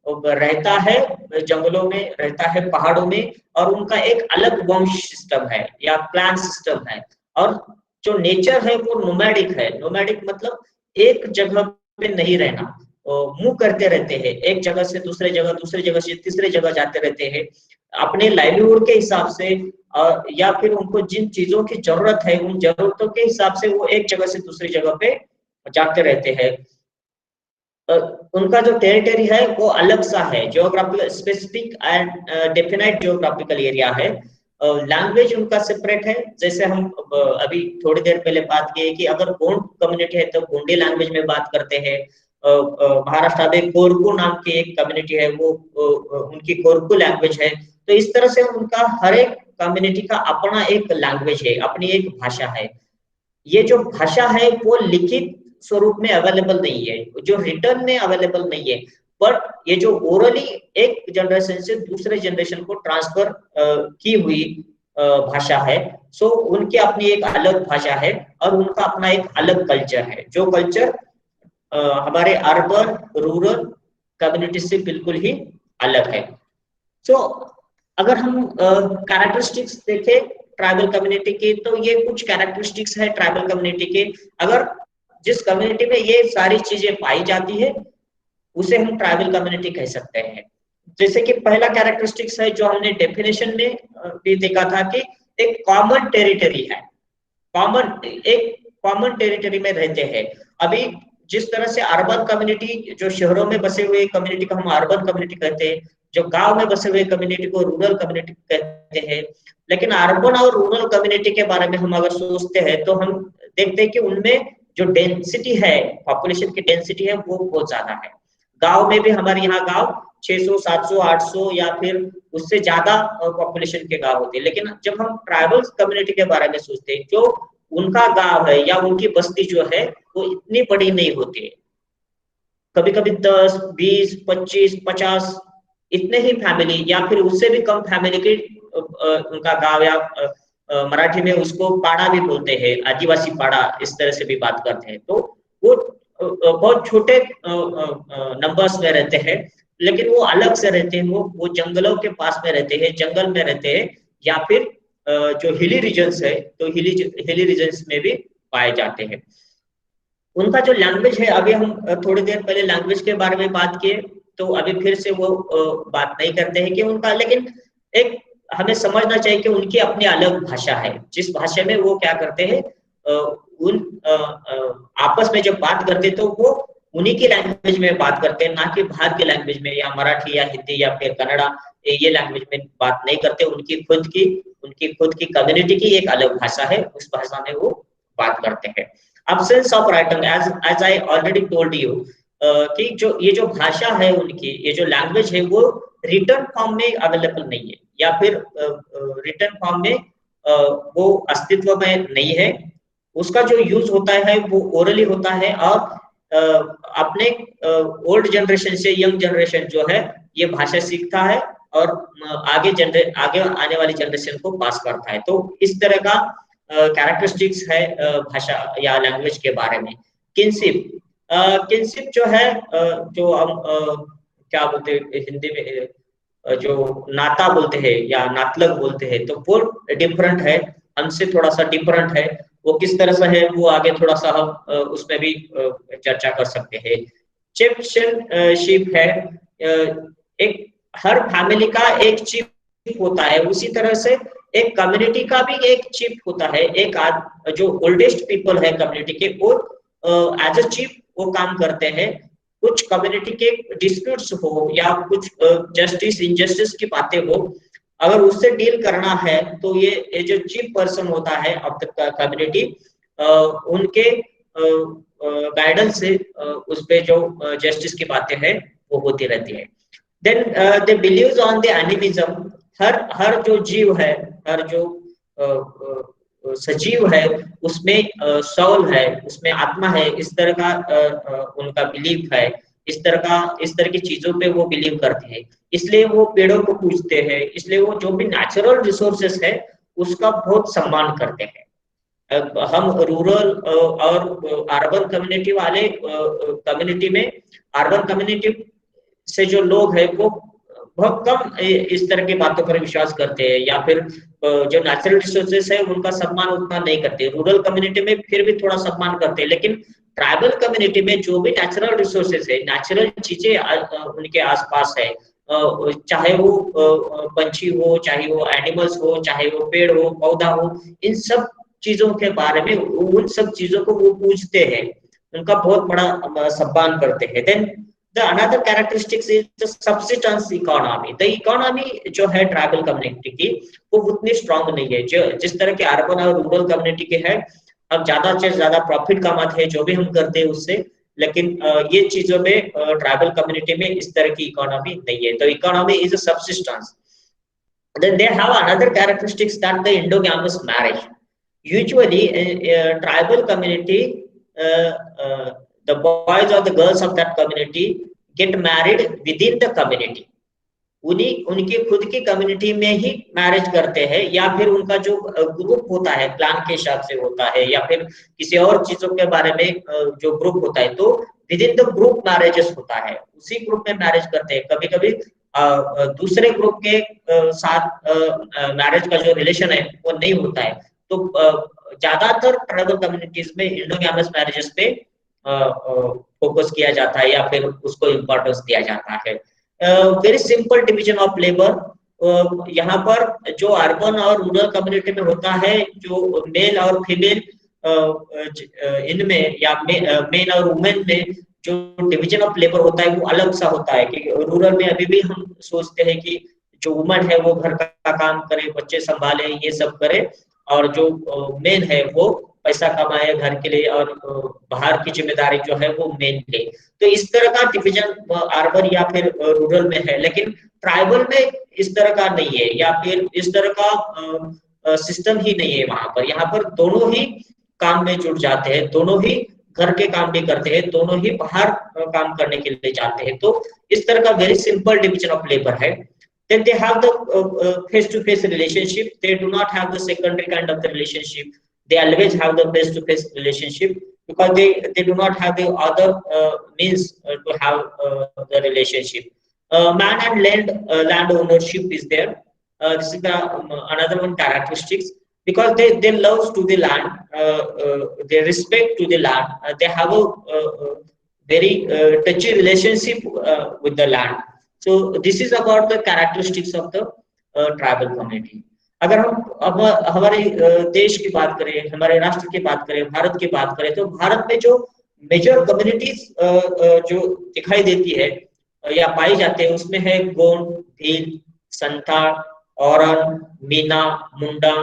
रहता है जंगलों में, रहता है पहाड़ों में, और उनका एक अलग वंश सिस्टम है या क्लैन सिस्टम है। और जो नेचर है वो नोमैडिक है। नोमैडिक मतलब एक जगह पे नहीं रहना, मूव करते रहते हैं, एक जगह से दूसरे जगह, दूसरे जगह से तीसरे जगह जाते रहते हैं अपने लाइवलीहुड के हिसाब से, या फिर उनको जिन चीजों की जरूरत है उन जरूरतों के हिसाब से वो एक जगह से दूसरी जगह पे जाते रहते हैं। उनका जो टेरिटरी है वो अलग सा है, geographical specific and definite geographical area है। लैंग्वेज उनका सेपरेट है। जैसे हम अभी थोड़ी देर पहले बात की कि अगर गोंड कम्युनिटी है तो गोंडी लैंग्वेज में बात करते हैं। महाराष्ट्र में कोरकू नाम की एक कम्युनिटी है, वो उनकी कोरकू लैंग्वेज है। तो इस तरह से उनका हर एक कम्युनिटी का अपना एक लैंग्वेज है, अपनी एक भाषा है। ये जो भाषा है वो लिखित स्वरूप में अवेलेबल नहीं है, जो रिटर्न में अवेलेबल नहीं है, बट ये जो ओरली एक जनरेशन से दूसरे जनरेशन को ट्रांसफर की हुई भाषा है। सो उनकी अपनी एक अलग भाषा है और उनका अपना एक अलग कल्चर है, जो कल्चर हमारे अर्बन रूरल कम्युनिटी से बिल्कुल ही अलग है। सो अगर हम कैरेक्टरिस्टिक्स देखें ट्राइबल कम्युनिटी की, तो ये कुछ कैरेक्टरिस्टिक्स है ट्राइबल कम्युनिटी के। अगर जिस कम्युनिटी में ये सारी चीजें पाई जाती है उसे हम ट्राइबल कम्युनिटी कह सकते हैं। जैसे कि पहला कैरेक्टरिस्टिक्स है जो हमने डेफिनेशन में भी देखा था कि एक कॉमन टेरिटरी है, एक कॉमन टेरिटरी में रहते हैं। अभी जिस तरह से अर्बन कम्युनिटी, जो शहरों में बसे हुए कम्युनिटी को हम अर्बन कम्युनिटी कहते हैं, जो गांव में बसे हुए कम्युनिटी को रूरल कम्युनिटी कहते हैं। लेकिन अर्बन और रूरल कम्युनिटी के बारे में हम अगर सोचते हैं तो हम देखते हैं कि उनमें जो डेंसिटी है, पॉपुलेशन की डेंसिटी है, वो बहुत ज्यादा है। गांव में भी हमारे यहाँ गांव 600, 700, 800 या फिर उससे ज्यादा पॉपुलेशन के गांव होते हैं। लेकिन जब हम ट्राइबल कम्युनिटी के बारे में सोचते हैं, जो उनका गांव है या उनकी बस्ती जो है वो इतनी बड़ी नहीं होती है। कभी कभी 10, 20, 25, 50 इतने ही फैमिली या फिर उससे भी कम फैमिली के उनका गांव, या मराठी में उसको पाड़ा भी बोलते हैं, आदिवासी पाड़ा, इस तरह से भी बात करते हैं। तो वो बहुत छोटे नंबर्स में रहते हैं, लेकिन वो अलग से रहते हैं। वो जंगलों के पास में रहते हैं, जंगल में रहते हैं, या फिर जो हिली रीजन्स है तो हिली रीजन्स में भी पाए जाते हैं। उनका जो लैंग्वेज है, अभी हम थोड़ी देर पहले लैंग्वेज के बारे में बात किए, तो अभी फिर से वो बात नहीं करते हैं कि उनका, लेकिन एक हमें समझना चाहिए कि उनकी अपनी अलग भाषा है, जिस भाषा में वो क्या करते हैं, आपस में जब बात करते तो वो उन्हीं की लैंग्वेज में बात करते हैं, ना कि बाहर की लैंग्वेज में, या मराठी या हिंदी या फिर कन्नड़ा, ये लैंग्वेज में बात नहीं करते। उनकी खुद की कम्युनिटी की एक अलग भाषा है, उस भाषा में वो बात करते हैं। Absence of writing, as I already told you, कि ये जो भाषा है उनकी, ये जो लैंग्वेज है, वो रिटर्न फॉर्म में अवेलेबल नहीं है, या फिर रिटर्न फॉर्म में वो अस्तित्व में नहीं है। उसका जो यूज होता है वो ओरली होता है, और अपने ओल्ड जनरेशन से यंग जनरेशन जो है ये भाषा सीखता है और आगे आने वाली जनरेशन को पास करता है। तो इस तरह का कैरेक्टरिस्टिक्स है भाषा या लैंग्वेज के बारे में। किनशिप जो है, जो हम क्या बोलते हैं हिंदी में, जो नाता बोलते हैं या नातलग बोलते हैं, तो वो डिफरेंट है, हमसे थोड़ा सा डिफरेंट है। वो किस तरह से है वो आगे थोड़ा सा हम उसमें भी चर्चा कर सकते हैं। चीफशिप है, एक हर फैमिली का एक चीफ होता है, उसी तरह से एक कम्युनिटी का भी एक चीफ होता है। एक जो ओल्डेस्ट पीपल है कम्युनिटी के, वो एज अ चीफ वो काम करते हैं। कुछ कम्युनिटी के डिस्प्यूट्स हो या कुछ जस्टिस इनजस्टिस की बातें हो, अगर उससे डील करना है तो ये जो चीफ पर्सन होता है ऑफ द कम्युनिटी, उनके गाइडेंस से उस पे जो जस्टिस की बातें हैं वो होती रहती है। Then they believes on the animism. हर जो जीव है, हर जो सजीव है, उसमें सोल है, उसमें आत्मा है, इस तरह का उनका बिलीफ है। इस तरह की चीजों पे वो बिलीव करते हैं, इसलिए वो पेड़ों को पूजते हैं, इसलिए वो जो भी नेचुरल रिसोर्सेस है उसका बहुत सम्मान करते हैं। हम रूरल और अर्बन कम्युनिटी वाले कम्युनिटी में, अर्बन कम्युनिटी से जो लोग हैं वो बहुत कम इस तरह की बातों पर विश्वास करते हैं, या फिर जो नेचुरल रिसोर्सेस है उनका सम्मान उतना नहीं करते। रूरल कम्युनिटी में फिर भी थोड़ा सम्मान करते हैं, लेकिन ट्राइबल कम्युनिटी में जो भी नेचुरल रिसोर्सेस है, नेचुरल चीजें उनके आसपास है, चाहे वो पंछी हो, चाहे वो एनिमल्स हो, चाहे वो पेड़ हो, पौधा हो, इन सब चीजों के बारे में, उन सब चीजों को वो पूछते हैं, उनका बहुत बड़ा सम्मान करते हैं। Then the another characteristics is the subsistence economy. The economy जो है ट्राइबल कम्युनिटी की वो उतनी स्ट्रांग नहीं है जो जिस तरह के अर्बन और रूरल कम्युनिटी के है। अब ज्यादा से ज्यादा प्रॉफिट कमाते हैं जो भी हम करते हैं उससे, लेकिन ये चीजों में ट्राइबल कम्युनिटी में इस तरह की इकोनॉमी नहीं है। तो economy is a subsistence. Then they have another characteristics that the endogamous marriage. Usually tribal community, the boys or the girls of that community get married within the community. उनकी खुद की कम्युनिटी में ही marriage करते हैं, या फिर उनका जो ग्रुप होता है प्लान के हिसाब से होता है, या फिर किसी और चीजों के बारे में जो ग्रुप होता है, तो with in the group marriages होता है, उसी ग्रुप में मैरिज करते हैं। कभी कभी दूसरे ग्रुप के साथ मैरिज का जो रिलेशन है वो नहीं होता है। तो ज्यादातर ट्राइबल कम्युनिटीज में इंडोगैमस मैरिजेस पे फोकस किया जाता है, या फिर उसको इम्पोर्टेंस दिया जाता है। Very simple division of labour. यहाँ पर जो अर्बन और रूरल कम्युनिटी में होता है, जो मेल और फीमेल इनमें या मेल और वुमेन में जो डिवीजन ऑफ लेबर होता है वो अलग सा होता है। कि रूरल में अभी भी हम सोचते हैं कि जो वुमन है वो घर का काम करे, बच्चे संभाले, ये सब करे, और जो मेन है वो पैसा कमाए घर के लिए, और बाहर की जिम्मेदारी जो है वो मेन ले। तो इस तरह का डिवीजन अर्बन या फिर रूरल में है, लेकिन ट्राइबल में इस तरह का नहीं है, या फिर इस तरह का सिस्टम ही नहीं है वहां पर। यहाँ पर दोनों ही काम में जुट जाते हैं, दोनों ही घर के काम भी करते हैं, दोनों ही बाहर काम करने के लिए जाते हैं। तो इस तरह का very simple division of labour है। Then they have the face-to-face relationship. They do not have the secondary kind of the relationship. They always have the face-to-face relationship, because they do not have the other means to have the relationship. Man and land ownership is there. This is the another one characteristics, because they love to the land, they respect to the land, they have a very touchy relationship with the land. So this is about the characteristics of the tribal community. अगर हम अब हमारे देश की बात करें, हमारे राष्ट्र की बात करें, भारत की बात करें, तो भारत में जो मेजर कम्युनिटीज जो दिखाई देती है या पाई जाते हैं, उसमें है गोंड, भील, संथाल, औरन, मीना, मुंडा,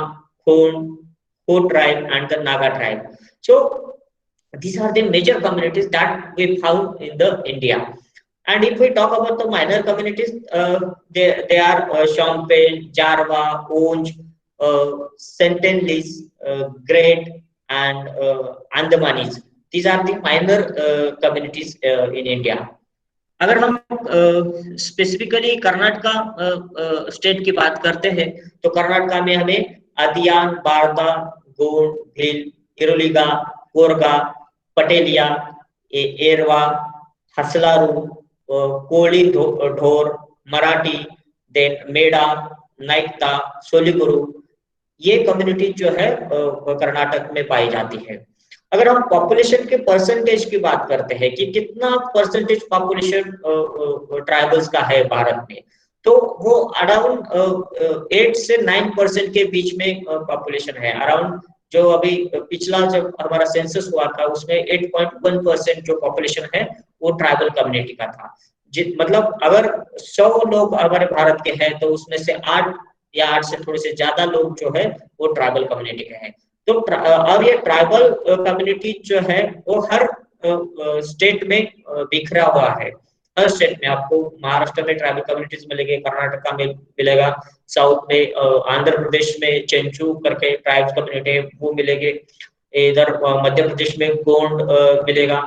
खोन, हो tribe and the Naga tribe. So these are the major communities that we found in the India. And if we talk about the minor communities, they are Shompen, Jarwa, Onj, Sentinelese, Great, and Andamanis. These are the minor communities in India. अगर हम specifically Karnataka state की बात करते हैं, तो कर्नाटका में हमें आदियान, बारदा, गोंड, भील, इरोलिगा, कोरगा, पटेलिया, एरवा, हसलारू, कोली ढोर, मराठी, देन मेडा, नाइकता, सोलीगुरु, ये कम्युनिटी जो है कर्नाटक में पाई जाती है। अगर हम पॉपुलेशन के परसेंटेज की बात करते हैं कि कितना परसेंटेज पॉपुलेशन ट्राइबल्स का है भारत में, तो वो अराउंड 8 से 9% के बीच में पॉपुलेशन है। अराउंड जो अभी पिछला जब हमारा सेंसस हुआ था उसमें 8.1% जो पॉपुलेशन है वो ट्राइबल कम्युनिटी का था। मतलब अगर 100 लोग हमारे भारत के हैं तो उसमें से 8 या 8 से थोड़े से ज्यादा लोग जो है वो ट्राइबल कम्युनिटी के हैं। तो अब ये ट्राइबल कम्युनिटी जो है वो हर स्टेट में बिखरा हुआ है। हर स्टेट में आपको महाराष्ट्र में ट्राइबल कम्युनिटीज मिलेंगे, कर्नाटका में मिलेगा, साउथ में आंध्र प्रदेश में चेंचू करके ट्राइब्स कम्युनिटी है वो मिलेंगे, इधर मध्य प्रदेश में गोंड मिलेगा,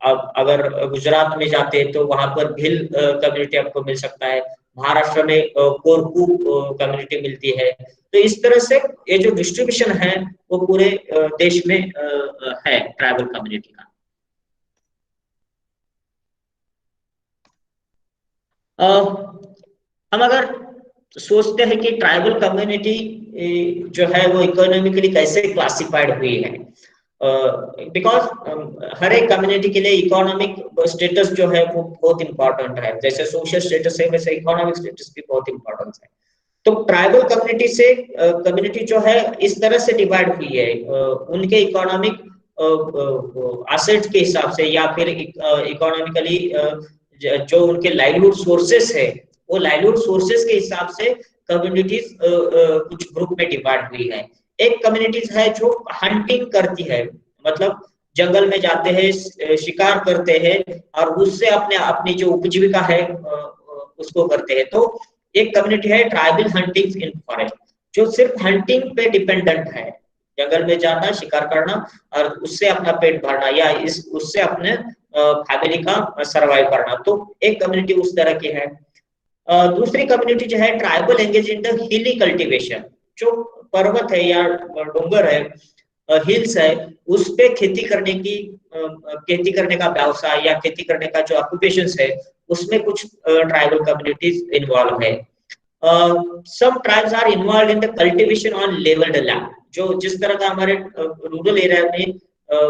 अब अगर गुजरात में जाते हैं तो वहां पर भिल कम्युनिटी आपको मिल सकता है, महाराष्ट्र में कोरकू कम्युनिटी मिलती है। तो इस तरह से ये जो डिस्ट्रीब्यूशन है वो पूरे देश में है ट्राइबल कम्युनिटी का। हम अगर सोचते हैं कि ट्राइबल कम्युनिटी जो है वो इकोनॉमिकली कैसे क्लासिफाइड हुई है, बिकॉज हर एक कम्युनिटी के लिए इकोनॉमिक स्टेटस जो है वो बहुत इंपॉर्टेंट है। जैसे सोशल स्टेटस है वैसे इकोनॉमिक स्टेटस भी बहुत इंपॉर्टेंट है। तो ट्राइबल कम्युनिटी से कम्युनिटी जो है इस तरह से डिवाइड हुई है उनके इकोनॉमिक एसेट के हिसाब से, या फिर इकोनॉमिकली जो उनके लाइवलीहुड सोर्सेस है वो लाइवलीहुड सोर्सेस के हिसाब से कम्युनिटीज कुछ ग्रुप में डिवाइड हुई है। एक कम्युनिटीज है जो हंटिंग करती है, मतलब जंगल में जाते हैं, शिकार करते हैं और उससे अपनी जो उपजीविका है उसको करते हैं। तो एक कम्युनिटी है ट्राइबल हंटिंग इन फॉरेस्ट, जो सिर्फ हंटिंग पे डिपेंडेंट है, जंगल में जाना, शिकार करना और उससे अपना पेट भरना या उससे अपने फैमिली का सर्वाइव करना। तो एक कम्युनिटी उस तरह की है। दूसरी कम्युनिटी जो है tribal engage in the hilly cultivation, जो पर्वत है या डोंगर है, हिल्स है, उस पे खेती करने का व्यवसाय या खेती करने का जो ऑक्यूपेशंस है उसमें कुछ ट्राइबल कम्युनिटीज इन्वॉल्व है। some tribes are involved in the cultivation on leveled land, जो जिस तरह का हमारे रूरल एरिया में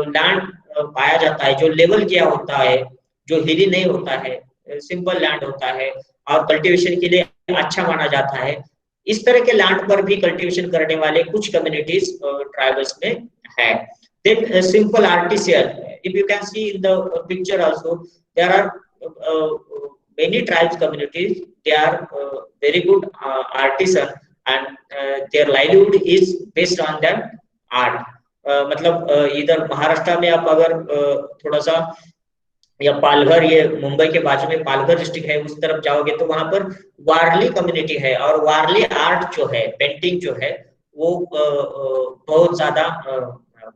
लैंड पाया जाता है जो लेवल किया होता है, जो हिली नहीं होता है, सिंपल लैंड होता है और कल्टीवेशन के लिए अच्छा माना जाता है, इस तरह के लैंड पर भी कल्टीवेशन करने वाले कुछ कम्युनिटीज ट्राइबल्स में है। Then simple artisan, if you can see in the picture also, there are many tribes communities, they are very good artisan and their livelihood is based on their art. मतलब इधर महाराष्ट्र में आप अगर थोड़ा सा या पालघर, ये मुंबई के बाजू में पालघर डिस्ट्रिक्ट है, उस तरफ जाओगे तो वहां पर वारली कम्युनिटी है और वारली आर्ट जो है, पेंटिंग जो है वो बहुत ज्यादा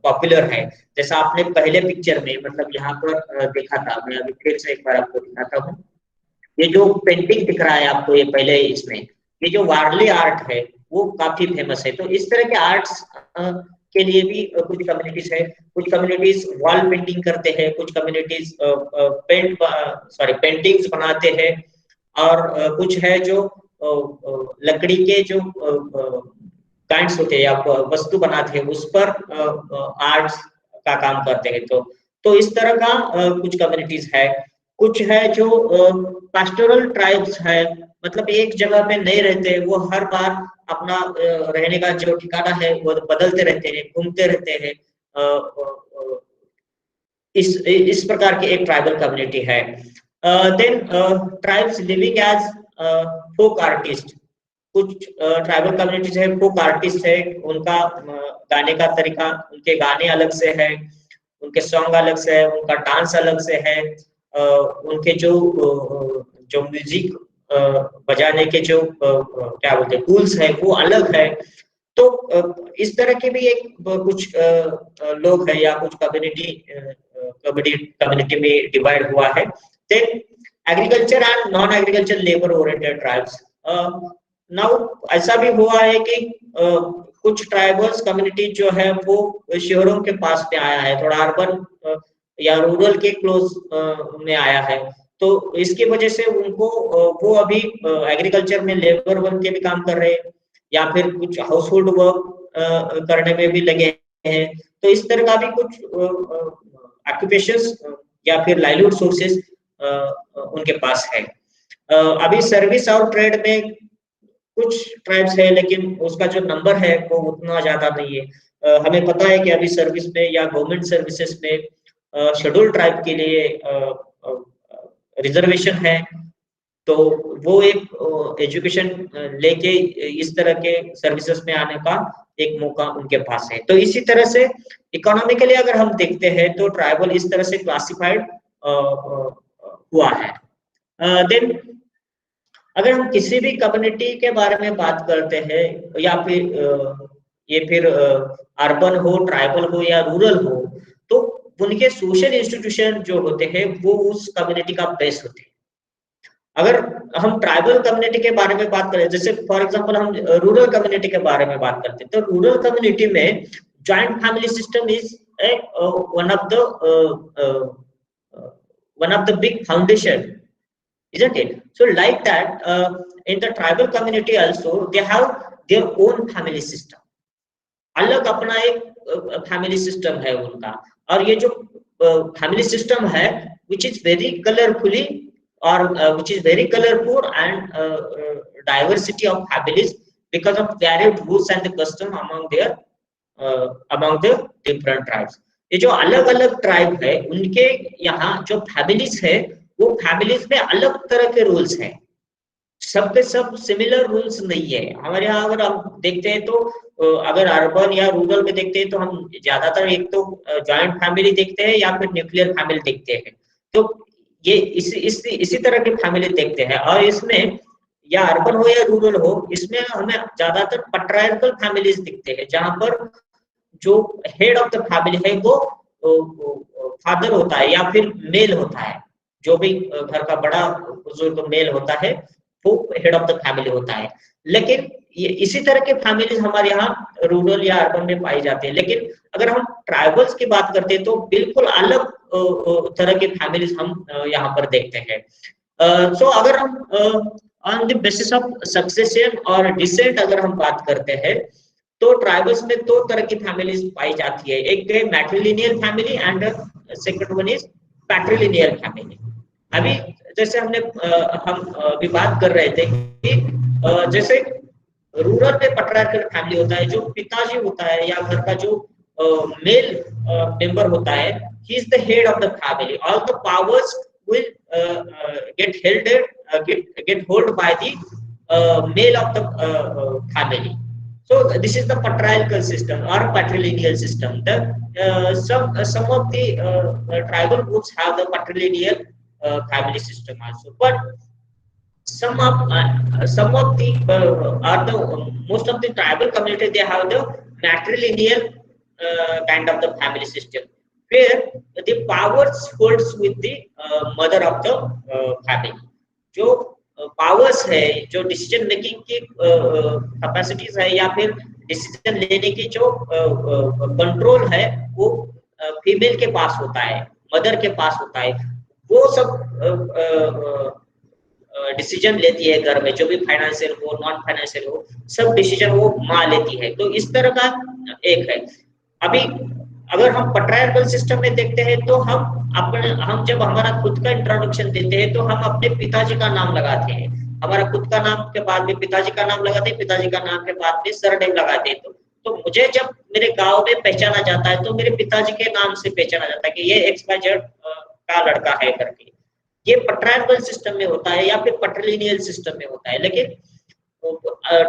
पॉपुलर है। जैसा आपने पहले पिक्चर में मतलब यहाँ पर देखा था, मैं अभी फिर से एक बार आपको दिखाता हूँ। ये जो पेंटिंग दिख रहा है आपको, ये पहले इसमें ये जो वारली आर्ट है वो काफी फेमस है। तो इस तरह के आर्ट्स के लिए भी कुछ कम्युनिटीज है। कुछ कम्युनिटीज वॉल पेंटिंग करते हैं, कुछ कम्युनिटीज पेंटिंग्स बनाते हैं और कुछ है जो लकड़ी के जो काइंड्स होते हैं या वस्तु बनाते हैं उस पर आर्ट्स का काम करते हैं। तो इस तरह का कुछ कम्युनिटीज है। कुछ है जो पास्टोरल ट्राइब्स है, मतलब एक जगह पे नहीं रहते, वो हर बार अपना रहने का जो ठिकाना है वो बदलते रहते हैं, घूमते रहते हैं। इस प्रकार की एक ट्राइबल कम्युनिटी है। Then tribes living as folk artist, कुछ ट्राइबल कम्युनिटीज है फोक आर्टिस्ट है, उनका गाने का तरीका, उनके गाने अलग से है, उनके सॉन्ग अलग से है, उनका डांस अलग से है, उनके जो म्यूजिक बजाने के जो क्या बोलते हैं टूल्स है वो अलग है। तो इस तरह के भी एक कुछ लोग है या कुछ कम्युनिटी में डिवाइड हुआ है। Then agriculture and non agriculture labour oriented tribes. Now ऐसा भी हुआ है कि कुछ ट्राइबल्स कम्युनिटी जो है वो शहरों के पास में आया है, थोड़ा अर्बन या रूरल के क्लोज में आया है। तो इसकी वजह से उनको वो अभी एग्रीकल्चर में लेबर बन के भी काम कर रहे हैं या फिर कुछ हाउस होल्ड वर्क करने में भी लगे हैं। तो इस तरह का भी कुछ ऑक्यूपेशंस या फिर लाइवलीहुड सोर्सेस उनके पास है। अभी सर्विस और ट्रेड में कुछ ट्राइब्स है, लेकिन उसका जो नंबर है वो उतना ज्यादा नहीं है। हमें पता है कि अभी सर्विस में या गवर्नमेंट सर्विसेज में शेड्यूल ट्राइब के लिए रिजर्वेशन है, तो वो एक एजुकेशन लेके इस तरह के सर्विसेज में आने का एक मौका उनके पास है। तो इसी तरह से इकोनॉमिकली अगर हम देखते हैं तो ट्राइबल इस तरह से क्लासिफाइड हुआ है। देन अगर हम किसी भी कम्युनिटी के बारे में बात करते हैं या फिर अर्बन हो, ट्राइबल हो या रूरल हो, तो उनके सोशल इंस्टीट्यूशन जो होते हैं वो उस कम्युनिटी का बेस होते हैं। अगर हम ट्राइबल कम्युनिटी के बारे में बात करें, जैसे फॉर एग्जांपल हम रूरल कम्युनिटी के बारे में बात करते हैं, तो रूरल कम्युनिटी में joint family system is one of the big foundation, isn't it? So like that, in the tribal community also they have their own family system, अलग अपना एक फैमिली सिस्टम है उनका। और ये जो फैमिली सिस्टम है which is very colorfully or which is very colorful and diversity of families because of varied rules and the custom among the different tribes। ये जो अलग अलग ट्राइब है उनके यहाँ जो फैमिलीज है वो फैमिलीज में अलग तरह के रूल्स हैं, सब के सब सिमिलर रूल्स नहीं है। हमारे यहाँ अगर हम देखते हैं तो अगर अर्बन या रूरल में देखते हैं तो हम ज्यादातर एक तो जॉइंट फैमिली देखते हैं या फिर न्यूक्लियर फैमिली देखते हैं। तो ये इसी तरह की फैमिली देखते हैं। और इसमें या अर्बन हो या रूरल हो, इसमें हमें ज्यादातर पैट्रियार्कल फैमिलीज दिखते हैं, जहां पर जो हेड ऑफ द फैमिली है वो फादर होता है या फिर मेल होता है। जो भी घर का बड़ा बुजुर्ग मेल होता है वो हेड ऑफ द फैमिली होता है। लेकिन ये इसी तरह के फैमिलीज हमारे यहाँ रूरल या अर्बन में पाई जाती है। लेकिन अगर हम ट्राइबल्स की बात करते हैं तो बिल्कुल अलग तरह के फैमिलीज हम यहाँ पर देखते हैं। सो अगर हम on the basis of succession और डिसेंट अगर हम बात करते हैं तो ट्राइबल्स में दो तरह की फैमिलीज पाई जाती है, एक है matrilineal family and second one is patrilineal family. अभी जैसे हम अभी बात कर रहे थे कि जैसे रूरल में पैट्रियार्कल फैमिली होता है, जो पिताजी होता है या घर का जो मेल मेंबर होता है, he is the head of the family, all the powers will get hold by the male of the family. So this is the patriarchal system or patrilineal system. Some of the tribal groups have the patrilineal family system also, but some of the most of the tribal community, they have the matrilineal kind of the family system, where the powers holds with the mother of the family. जो powers है, जो decision making की capacities है या फिर decision लेने की जो कंट्रोल है वो फीमेल के पास होता है, मदर के पास होता है। वो सब डिसीजन लेती है घर में, जो भी फाइनेंशियल हो नॉन फाइनेंशियल हो, सब डिसीजन वो माँ लेती है। तो इस तरह का एक है। अभी अगर हम पैट्रियार्कल सिस्टम में देखते हैं तो हम जब हमारा खुद का इंट्रोडक्शन देते हैं तो हम अपने पिताजी का नाम लगाते हैं, हमारा खुद का नाम के बाद में पिताजी का नाम लगाते हैं, पिताजी का नाम के बाद में सरनेम लगाते हैं। तो मुझे जब मेरे गांव में पहचाना जाता है तो मेरे पिताजी के नाम से पहचाना जाता है कि ये XYZ का लड़का है करके। ये पैट्रियार्कल सिस्टम में होता है या फिर पैट्रिलिनियल सिस्टम में होता है। लेकिन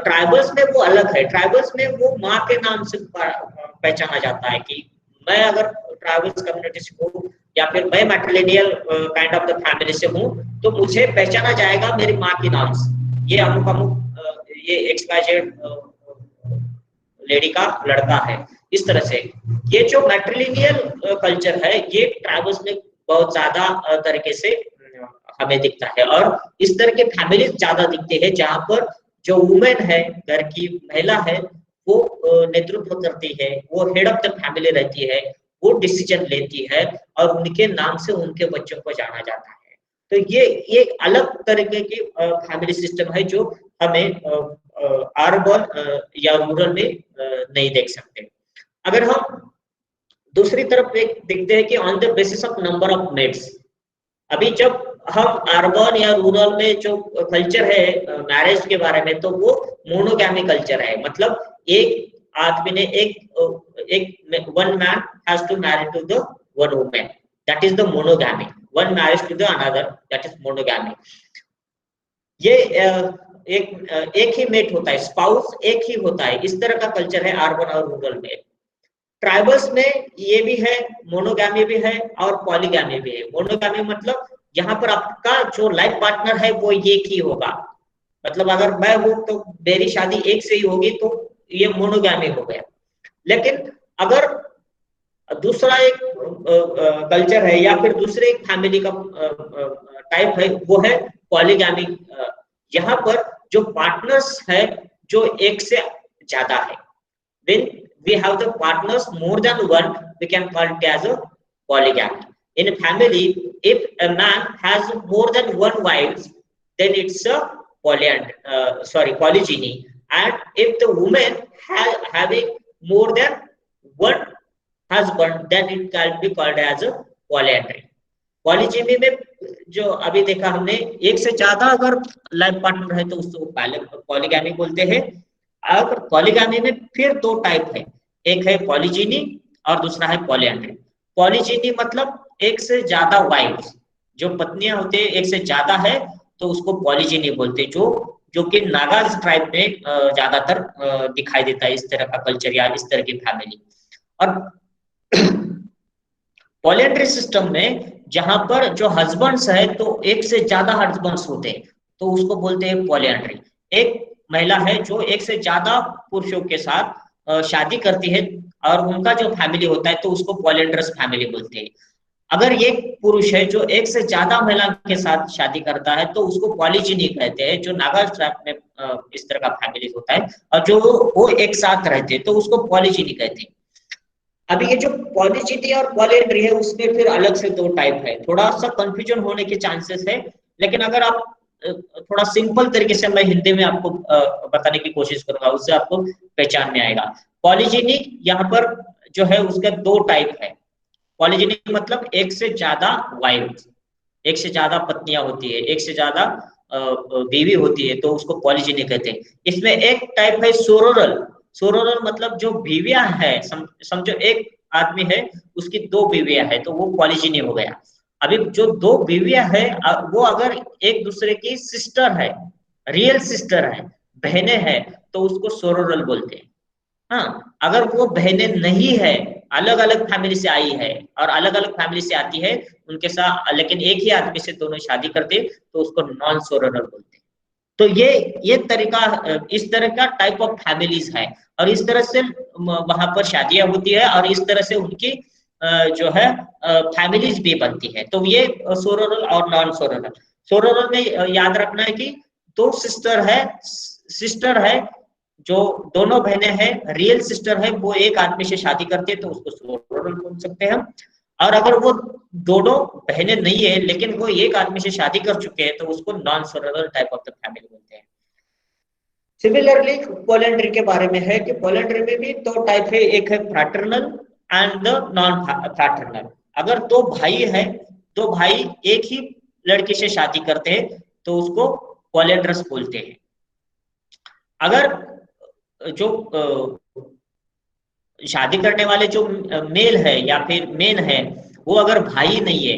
ट्राइबल्स में वो अलग है। ट्राइबल्स में वो माँ के नाम से पहचाना जाता है कि मैं अगर ट्राइबल्स कम्युनिटी से हूँ या फिर मैं मैट्रिलिनियल काइंड ऑफ द फैमिली से हूँ तो मुझे पहचाना जाएगा मेरी माँ के नाम से, ये अमुक ये XYZ लेडी का लड़का है। इस तरह से ये जो मैट्रिलिनियल कल्चर है ये ट्राइबल्स में बहुत ज्यादा तरीके से हमें दिखता है। और इस तरह के फैमिली ज्यादा दिखते हैं जहां पर जो वुमेन है, घर की महिला है, वो नेतृत्व करती है, वो हेड ऑफ द फैमिली रहती है, वो डिसीजन लेती है और उनके नाम से उनके बच्चों को जाना जाता है। तो ये अलग तरीके की फैमिली सिस्टम है जो हमें अर्बन या रूरल में नहीं देख सकते। अगर हम दूसरी तरफ एक देखते हैं कि on the basis of number of mates, अभी जब हम अर्बन या रूरल में जो कल्चर है मैरिज के बारे में, तो वो मोनोगैमी कल्चर है। मतलब एक आदमी ने एक one man has to marry to the one woman, that is the monogamy. One marriage to the another, that is monogamy. ये एक ही मेट होता है, स्पाउस एक ही होता है। इस तरह का कल्चर है अर्बन और रूरल में। ट्राइबल्स में ये भी है, मोनोगैमी भी है और पॉलीगैमी भी है। मोनोगैमी मतलब यहाँ पर आपका जो लाइफ पार्टनर है वो एक ही होगा। मतलब अगर मैं हूं तो मेरी शादी एक से ही होगी, तो ये मोनोगैमी हो गया। लेकिन अगर दूसरा एक कल्चर है या फिर दूसरे एक फैमिली का टाइप है, वो है पॉलीगैमी। यहाँ पर जो पार्टनर्स है जो एक से ज्यादा है। When we have the partners more than one, we can call it as a polygamy. In a family, if a man has more than one wife, then it's a polygyny. And if the woman having more than one husband, then it can be called as a polyandry. पॉलीजिमी में जो अभी देखा हमने, एक से ज्यादा अगर life partner है तो उसको पॉलीगैमी बोलते हैं। अगर पॉलीगैमी में फिर दो टाइप है, एक है पॉलीजिनी और दूसरा है पॉलीएंड्री। पॉलीजिनी मतलब एक से ज्यादा वाइफ्स, जो पत्नियां होते हैं एक से ज्यादा है तो उसको पॉलीजिनी बोलते हैं, जो कि नागाज ट्राइब में ज्यादातर दिखाई देता है इस तरह का कल्चर या इस तरह की फैमिली। और पॉलीएंड्री सिस्टम में जहां पर जो हस्बैंड्स है तो एक से ज्यादा हस्बैंड्स होते हैं तो उसको बोलते हैं पॉलीएंड्री। एक महिला है जो एक से ज्यादा पुरुषों के साथ शादी करती है और उनका जो फैमिली होता है तो उसको पॉलीएंड्रस फैमिली बोलते हैं। अगर एक पुरुष है जो एक से ज्यादा महिला के साथ शादी करता है तो उसको पॉलीजिनी कहते हैं, जो नागा ट्राइब में इस तरह का फैमिली होता है। और जो वो एक साथ रहते हैं तो उसको पॉलीजिनी कहते हैं। अभी ये जो पॉलीजिनी और पॉलीएंड्री है उसमें फिर अलग से दो टाइप है। थोड़ा सा कंफ्यूजन होने के चांसेस है, लेकिन अगर आप थोड़ा सिंपल तरीके से मैं हिंदी में आपको बताने की कोशिश करूंगा, उससे आपको पहचान में आएगा। पॉलीजिनी यहाँ पर जो है उसके दो टाइप है। पॉलीजिनी मतलब एक से ज्यादा वाइफ, एक से ज्यादा पत्नियां होती है, एक से ज्यादा बीवी होती है तो उसको पॉलीजिनी कहते हैं। इसमें एक टाइप है सोरोरल। सोरोरल मतलब जो बीवियां है, समझो एक आदमी है उसकी दो बीवियां है तो वो पॉलीजिनी हो गया। अभी जो दो बीवियां है वो अगर एक दूसरे की सिस्टर है, रियल सिस्टर है, बहनें हैं, तो उसको सोरोरल बोलते हैं। हाँ, अगर वो बहनें नहीं है, अलग अलग फैमिली से आई है और अलग अलग फैमिली से आती है उनके साथ, लेकिन एक ही आदमी से दोनों शादी करते तो उसको नॉन सोरोरल बोलते हैं। तो ये तरीका, इस तरह का टाइप ऑफ फैमिलीज है और इस तरह से वहां पर शादियां होती है और इस तरह से उनकी जो है फैमिलीज भी बनती है। तो ये सोरोरल और नॉन सोरोरल। सोरोरल में याद रखना है कि दो सिस्टर है जो दोनों बहनें हैं, रियल सिस्टर है, वो एक आदमी से शादी करते हैं तो उसको सोरोरल बोल सकते हैं। और अगर वो दोनों बहनें नहीं है लेकिन वो एक आदमी से शादी कर चुके हैं तो उसको non sororal type of the family बोलते हैं। सिमिलरली पॉलीएंड्री के बारे में है कि पॉलीएंड्री में भी दो टाइप है, एक है fraternal and the non fraternal. अगर दो भाई है, दो भाई एक ही लड़की से शादी करते हैं तो उसको पॉलीएंड्रस बोलते हैं। अगर जो शादी करने वाले जो मेल है या फिर मेन है वो अगर भाई नहीं है,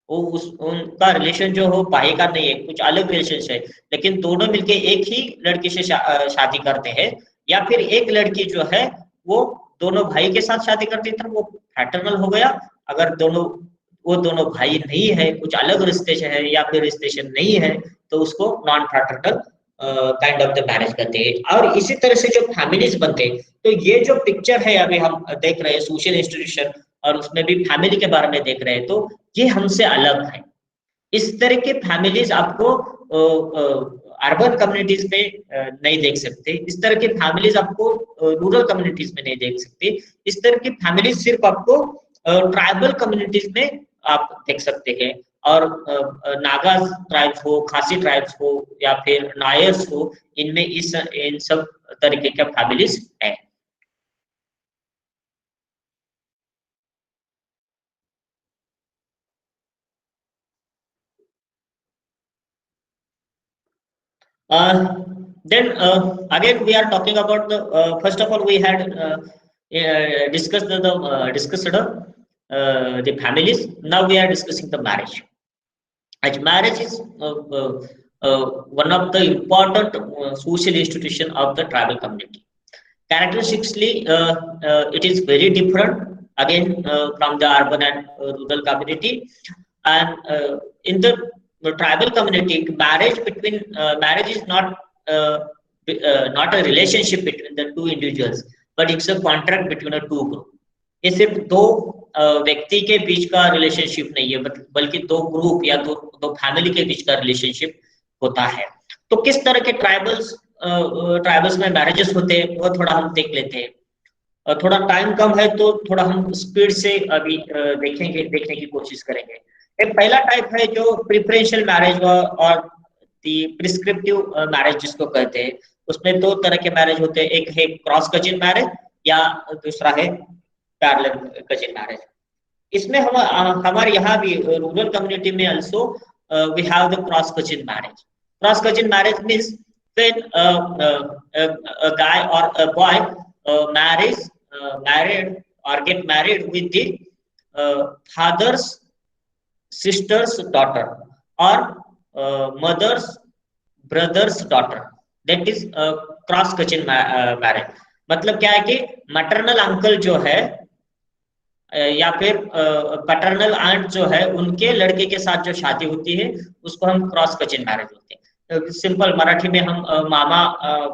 वो उनका रिलेशन जो हो भाई का नहीं है, कुछ अलग रिलेशन है, लेकिन दोनों मिलके एक ही लड़की से शादी करते हैं, या फिर एक लड़की जो है वो दोनों भाई के साथ शादी करती है तो वो फ्रैटर्नल हो गया। अगर वो दोनों भाई नहीं है, कुछ अलग रिश्ते से है या फिर रिश्ते से नहीं है तो उसको non fraternal kind of the marriage करते हैं। और इसी तरह से जो फैमिलीज बनते हैं, तो ये जो पिक्चर है अभी हम देख रहे हैं सोशल इंस्टीट्यूशन और उसमें भी फैमिली के बारे में देख रहे हैं, तो ये हमसे अलग है। इस तरह के फैमिलीज आपको अर्बन कम्युनिटीज में नहीं देख सकते, इस तरह की फैमिलीज आपको रूरल कम्युनिटीज में नहीं देख सकते, इस तरह की फैमिलीज सिर्फ आपको ट्राइबल कम्युनिटीज में आप देख सकते हैं। और नागा ट्राइब्स हो, खासी ट्राइब्स हो या फिर नायर्स हो, इनमें इन सब तरीके के फैमिलीज है। Then again we are talking about the first of all we had discussed the families. Now we are discussing the marriage. As marriage is one of the important social institution of the tribal community. Characteristically, it is very different again from the urban and rural community. And in the tribal community, marriage is not a relationship between the two individuals, but it's a contract between a two group. ये सिर्फ दो व्यक्ति के बीच का relationship नहीं है, बल्कि दो ग्रुप या दो फैमिली के बीच का रिलेशनशिप होता है। तो किस तरह के ट्राइबल्स में मैरिजेस होते हैं वो थोड़ा हम देख लेते हैं। थोड़ा टाइम कम है तो थोड़ा हम स्पीड से अभी देखने की कोशिश करेंगे। एक पहला टाइप है जो प्रिफरेंशियल मैरिज और प्रिस्क्रिप्टिव मैरिज जिसको कहते हैं। उसमें दो तरह के मैरिज होते हैं, एक है क्रॉस कजिन मैरिज या दूसरा है पैरेलल कजिन मैरिज। इसमें हमारे यहाँ भी रूरल कम्युनिटी में also we have the cross cousin marriage. Cross cousin marriage means when a guy or a boy married or get married with the father's sister's daughter or mother's brother's daughter. That is cross cousin marriage. मतलब क्या है कि maternal uncle जो है या फिर paternal aunt जो है उनके लड़के के साथ जो शादी होती है उसको हम क्रॉस कजिन मैरिज बोलते हैं। सिंपल मराठी में हम मामा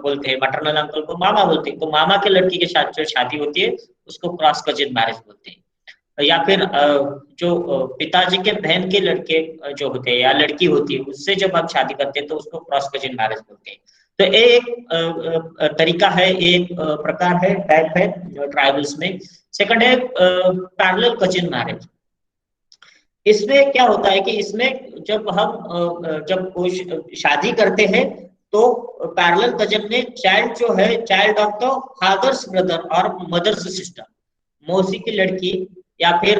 बोलते हैं, मैटरनल अंकल को मामा बोलते हैं। तो मामा के लड़की के साथ जो शादी होती है उसको क्रॉस कजिन मैरिज बोलते हैं। या फिर जो पिताजी के बहन के लड़के जो होते हैं या लड़की होती है उससे जब आप शादी करते हैं तो उसको क्रॉस कजिन मैरिज बोलते हैं। तो एक तरीका है, एक प्रकार है, टाइप है ट्राइबल्स में। सेकंड है पैरेलल कजिन मैरिज। इसमें क्या होता है कि इसमें जब कोई शादी करते हैं तो पैरेलल कजिन में चाइल्ड जो है child of the fathers brother और मदर्स सिस्टर, मौसी की लड़की या फिर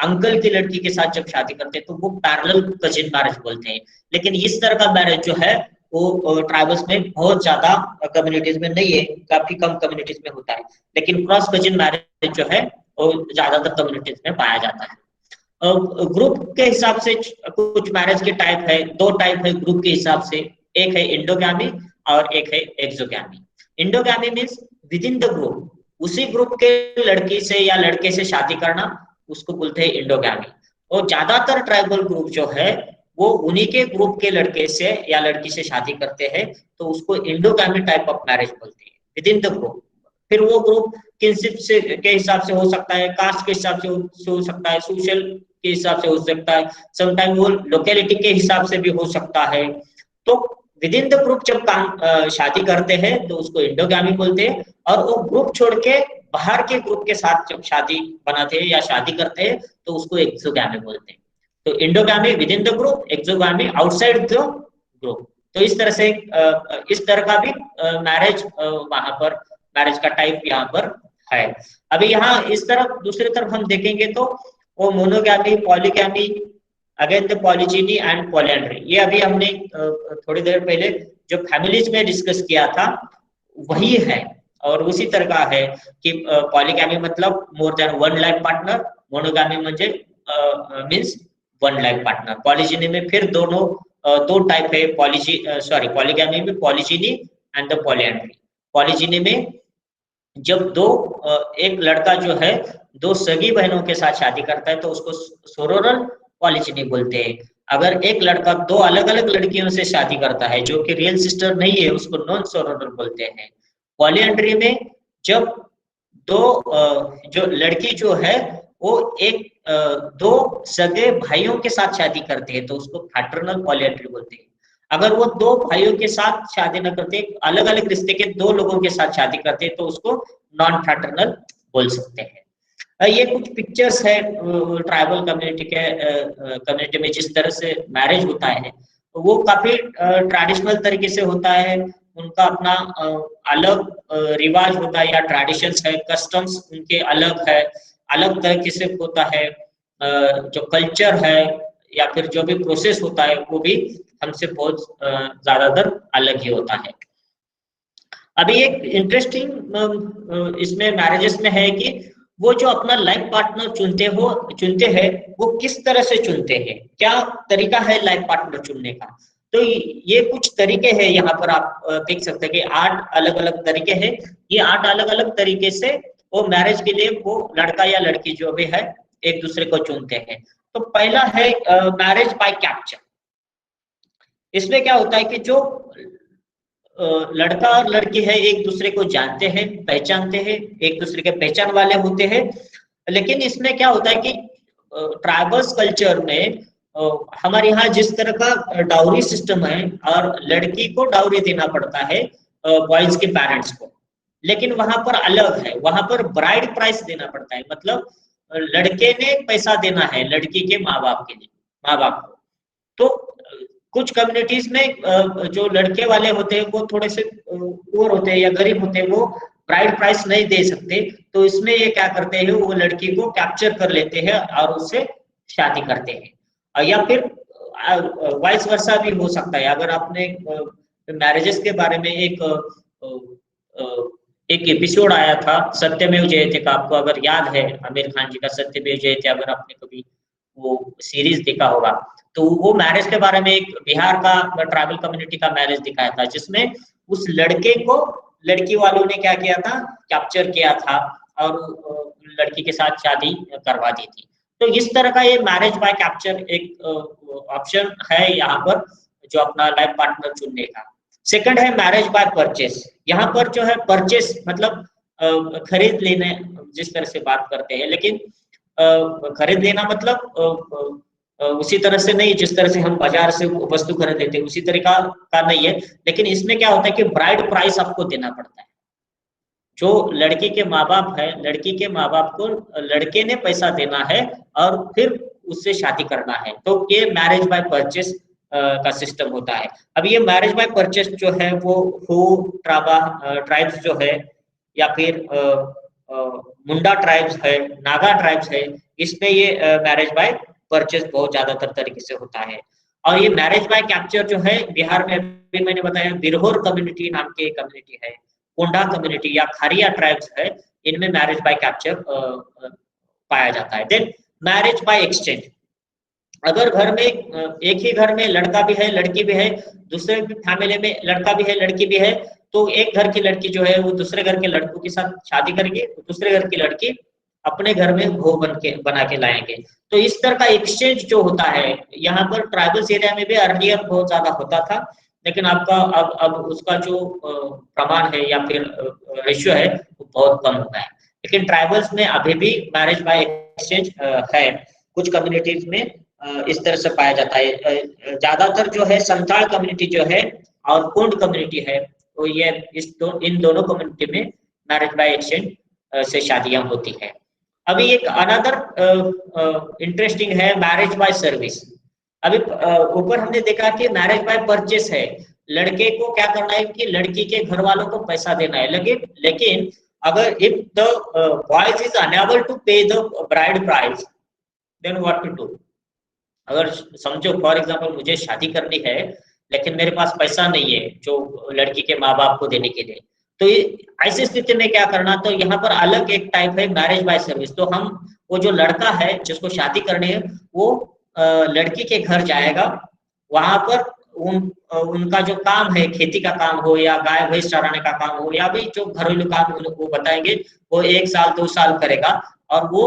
अंकल की लड़की के साथ जब शादी करते हैं तो वो पैरेलल कजिन मैरिज बोलते हैं। लेकिन इस तरह का मैरिज जो है वो ट्राइबल्स में बहुत ज्यादा कम्युनिटीज में नहीं है, काफी कम कम्युनिटीज में होता है। लेकिन क्रॉस कजिन मैरिज जो है वो ज्यादातर कम्युनिटीज में पाया जाता है। ग्रुप के हिसाब से कुछ मैरिज के टाइप है, दो टाइप है ग्रुप के हिसाब से। एक है इंडोगैमी और एक है exogamy. Endogamy means within the group, उसी ग्रुप के लड़की से या लड़के से शादी करना, उसको बोलते हैं इंडोगैमी। और ज्यादातर ट्राइबल ग्रुप जो है वो उन्हीं के ग्रुप के लड़के से या लड़की से शादी करते हैं तो उसको इंडोगैमी टाइप ऑफ मैरिज बोलते हैं विद इन द ग्रुप। फिर वो ग्रुप किनशिप से के हिसाब से हो सकता है, कास्ट के हिसाब से हो सकता है, सोशल के हिसाब से हो सकता है, समटाइम वो लोकेलिटी के हिसाब से भी हो सकता है। तो विद इन द ग्रुप जब शादी करते हैं तो उसको इंडोगैमी बोलते हैं। और वो ग्रुप छोड़ के बाहर के ग्रुप के साथ जब शादी बनाते हैं या शादी करते हैं तो उसको एक्सोगैमी बोलते हैं। तो endogamy within the group, exogamy outside the group. तो इस तरह से इस तरह का भी मैरिज वहां पर मैरिज का टाइप यहाँ पर है। अभी यहाँ इस तरफ दूसरी तरफ हम देखेंगे तो वो monogamy, polygamy, again the पॉलीजिनी and polyandry. ये अभी हमने थोड़ी देर पहले जो फैमिलीज में डिस्कस किया था वही है। और उसी तरह का है कि पॉलीगैमी मतलब more than one life partner, monogamy म्हणजे means one life partner. Polygyny में फिर दो टाइप है, पॉलीगैमी में polygyny and the polyandry. Polygyny में जब एक लड़का जो है दो सगी बहनों के साथ शादी करता है तो उसको सोरोरल पॉलीजिनी बोलते हैं। अगर एक लड़का दो अलग अलग लड़कियों से शादी करता है जो कि रियल सिस्टर नहीं है उसको नॉन सोरोरल बोलते हैं। पॉलीएंड्री में जब जो लड़की जो है वो दो सगे भाइयों के साथ शादी करते हैं तो उसको पैटर्नल पॉलीएंड्री बोलते हैं। अगर वो दो भाइयों के साथ शादी न करते, अलग अलग रिश्ते के दो लोगों के साथ शादी करते हैं तो उसको नॉन पैटर्नल बोल सकते हैं। ये कुछ पिक्चर्स है ट्राइबल कम्युनिटी में जिस तरह से मैरिज होता है वो काफी ट्रेडिशनल तरीके से होता है। उनका अपना अलग रिवाज होता है या ट्रेडिशंस है, कस्टम्स उनके अलग है, अलग तरीके से होता है। जो कल्चर है या फिर जो भी प्रोसेस होता है वो भी हमसे बहुत ज्यादातर अलग ही होता है। अभी एक इंटरेस्टिंग इसमें मैरिजेस में है कि वो जो अपना लाइफ पार्टनर चुनते हैं वो किस तरह से चुनते हैं, क्या तरीका है लाइफ पार्टनर चुनने का। तो ये कुछ तरीके हैं, यहाँ पर आप देख सकते हैं कि 8 अलग अलग तरीके हैं। ये 8 अलग अलग तरीके से वो मैरिज के लिए वो लड़का या लड़की जो भी है एक दूसरे को चुनते हैं। तो पहला है मैरिज बाय कैप्चर। इसमें क्या होता है कि जो लड़का और लड़की है एक दूसरे को जानते हैं, पहचानते हैं, एक दूसरे के पहचान वाले होते हैं। लेकिन इसमें क्या होता है कि ट्राइबल्स कल्चर में हमारे यहाँ जिस तरह का डाउरी सिस्टम है और लड़की को डाउरी देना पड़ता है बॉयज के पेरेंट्स को, लेकिन वहां पर अलग है, वहां पर ब्राइड प्राइस देना पड़ता है। मतलब लड़के ने पैसा देना है लड़की के माँ बाप को। तो कुछ कम्युनिटीज में जो लड़के वाले होते हैं वो थोड़े से पुअर होते हैं या गरीब होते हैं, वो ब्राइड प्राइस नहीं दे सकते। तो इसमें ये क्या करते हैं, वो लड़की को कैप्चर कर लेते हैं और उससे शादी करते हैं। या फिर वाइस वर्सा भी हो सकता है। अगर आपने मैरिजेस के बारे में एक एपिसोड आया था सत्यमेव जयते का, आपको अगर याद है आमिर खान जी का सत्यमेव जयते, अगर आपने कभी वो सीरीज देखा होगा तो वो मैरिज के बारे में एक बिहार का ट्राइबल कम्युनिटी का मैरिज दिखाया था, जिसमें उस लड़के को लड़की वालों ने क्या किया था, कैप्चर किया था और लड़की के साथ शादी करवा दी थी। तो इस तरह का ये मैरिज बाय कैप्चर एक ऑप्शन है यहाँ पर जो अपना लाइफ पार्टनर चुनने का। सेकंड है मैरिज बाय परचेस। यहाँ पर जो है परचेस मतलब खरीद लेने जिस तरह से बात करते हैं, लेकिन खरीद लेना मतलब उसी तरह से नहीं जिस तरह से हम बाजार से वस्तु खरीद लेते हैं, उसी तरीका का नहीं है। लेकिन इसमें क्या होता है कि ब्राइड प्राइस आपको देना पड़ता है। जो लड़की के माँ बाप है, लड़की के माँ बाप को लड़के ने पैसा देना है और फिर उससे शादी करना है। तो ये मैरिज बाय परचेस का सिस्टम होता है। अब ये मैरिज बाय परचेस जो है वो ट्राइब्स जो है या फिर मुंडा ट्राइब्स है, नागा ट्राइब्स है, इसमें ये मैरिज बाय परचेस बहुत ज्यादातर तरीके से होता है। और ये मैरिज बाय कैप्चर जो है बिहार में भी मैंने बताया बिरहोर कम्युनिटी नाम की एक कम्युनिटी है, कोंडा कम्युनिटी या खारिया ट्राइब्स है, इनमें मैरिज बाय कैप्चर पाया जाता है। Then marriage by exchange. अगर घर में एक ही घर में लड़का भी है लड़की भी है, दूसरे फैमिली में लड़का भी है लड़की भी है, तो एक घर की लड़की जो है वो दूसरे घर के लड़कों के साथ शादी करेगी, तो दूसरे घर की लड़की अपने घर में बहू बना के लाएंगे। तो इस तरह का एक्सचेंज जो होता है यहाँ पर ट्राइबल्स एरिया में भी अर्लियर बहुत ज्यादा होता था, लेकिन आपका अब उसका जो प्रमाण है या फिर रेशियो है वो बहुत कम हो गया है। लेकिन ट्राइबल्स में अभी भी मैरिज बाय एक्सचेंज है, कुछ कम्युनिटीज में इस तरह से पाया जाता है। ज्यादातर जो है संथाल कम्युनिटी जो है और कोंड कम्युनिटी है, तो ये इन दोनों कम्युनिटी में मैरिज बाय एक्सचेंज से शादियां होती है। अभी एक अनदर इंटरेस्टिंग है मैरिज बाय सर्विस। अभी ऊपर हमने देखा कि मैरिज बाय परचेस है, लड़के को क्या करना है कि लड़की के घर वालों को पैसा देना है। लेकिन अगर if the boys is unable to pay the bride price, then what to do. अगर समझो फॉर एग्जांपल मुझे शादी करनी है लेकिन मेरे पास पैसा नहीं है जो लड़की के माँ बाप को देने के लिए, तो ऐसी स्थिति में क्या करना, तो यहाँ पर अलग एक टाइप है मैरिज बाय सर्विस। तो हम वो जो लड़का है जिसको शादी करनी है वो लड़की के घर जाएगा, वहां पर उनका जो काम है, खेती का काम हो या गाय भैंस चराने का काम हो या भी जो घरेलू काम वो बताएंगे, वो 1 साल 2 साल करेगा और वो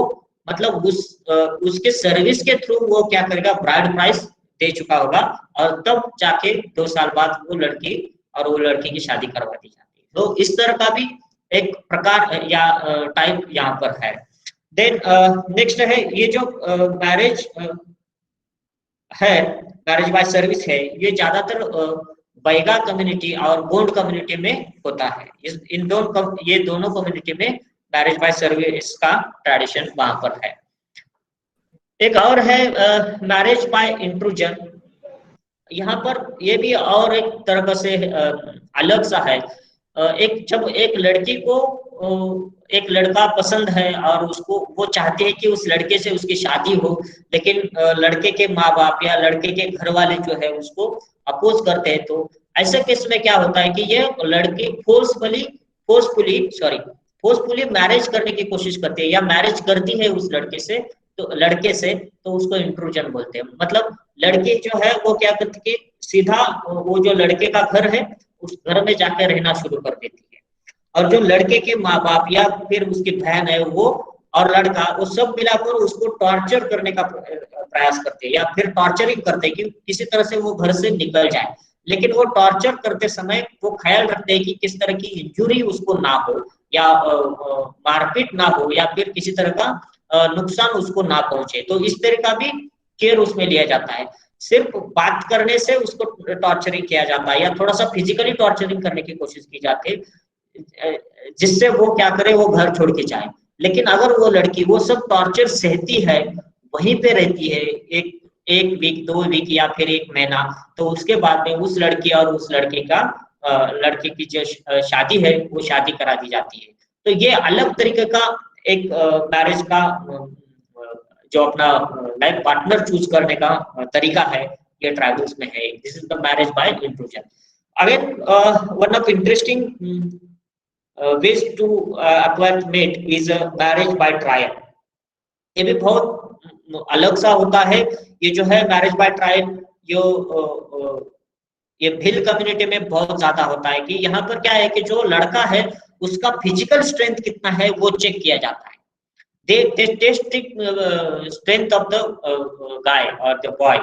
मतलब उसके सर्विस के थ्रू वो क्या करेगा, ब्राइड प्राइस दे चुका होगा और तब जाके 2 साल बाद वो लड़की और वो लड़की की शादी करवा दी जाती है। तो इस तरह का भी एक प्रकार या टाइप यहाँ पर है। देन नेक्स्ट है ये जो मैरिज है, मैरिज बाय सर्विस है, ये ज्यादातर बैगा कम्युनिटी और गोंड कम्युनिटी में होता है। ये दोनों कम्युनिटी में मैरिज बाय सर्विस का ट्रेडिशन वहां पर है। एक और है मैरिज बाय इंट्रूजन। यहाँ पर ये भी और एक तरह से अलग सा है। एक जब एक लड़की को एक लड़का पसंद है और उसको वो चाहते हैं कि उस लड़के से उसकी शादी हो, लेकिन लड़के के माँ बाप या लड़के के घर वाले जो है उसको अपोज करते हैं, तो ऐसे केस में क्या होता है कि ये लड़की फोर्सफुली मैरिज करने की कोशिश करती है या मैरिज करती है उस लड़के से, तो उसको इंट्रूजन बोलते हैं। मतलब लड़की जो है वो क्या करती है, सीधा वो जो लड़के का घर है उस घर में जाकर रहना शुरू कर देती है, और जो लड़के के माँ बाप या फिर उसकी बहन है वो और लड़का, वो सब मिलाकर उसको टॉर्चर करने का प्रयास करते हैं या फिर टॉर्चरिंग करते हैं कि किसी तरह से वो घर से निकल जाए। लेकिन वो टॉर्चर करते समय वो ख्याल रखते हैं कि किस तरह की इंजुरी उसको ना हो या मारपीट ना हो या फिर किसी तरह का नुकसान उसको ना पहुंचे। तो इस तरह का भी केयर उसमें लिया जाता है। सिर्फ बात करने से उसको टॉर्चरिंग किया जाता है या थोड़ा सा फिजिकली टॉर्चरिंग करने की कोशिश की जाती है जिससे वो क्या करे, वो घर छोड़ के जाए। लेकिन अगर वो लड़की वो सब टॉर्चर सहती है, वहीं पे रहती है एक वीक 2 वीक या फिर 1 महीना, तो उसके बाद में उस लड़की और उस लड़के की जो शादी है वो शादी करा दी जाती है। तो ये अलग तरीके का एक मैरिज का जो अपना लाइफ पार्टनर चूज करने का तरीका है, ये ट्राइबल्स में है। This is the marriage by intrusion. Again one of interesting ways to acquire mate is marriage by trial. ये भी बहुत अलग सा होता है। ये जो है मैरिज बाय ट्रायल, ये भिल कम्युनिटी में बहुत ज्यादा होता है कि यहाँ पर क्या है कि जो लड़का है उसका फिजिकल स्ट्रेंथ कितना है वो चेक किया जाता है। they test the strength of the guy or the boy.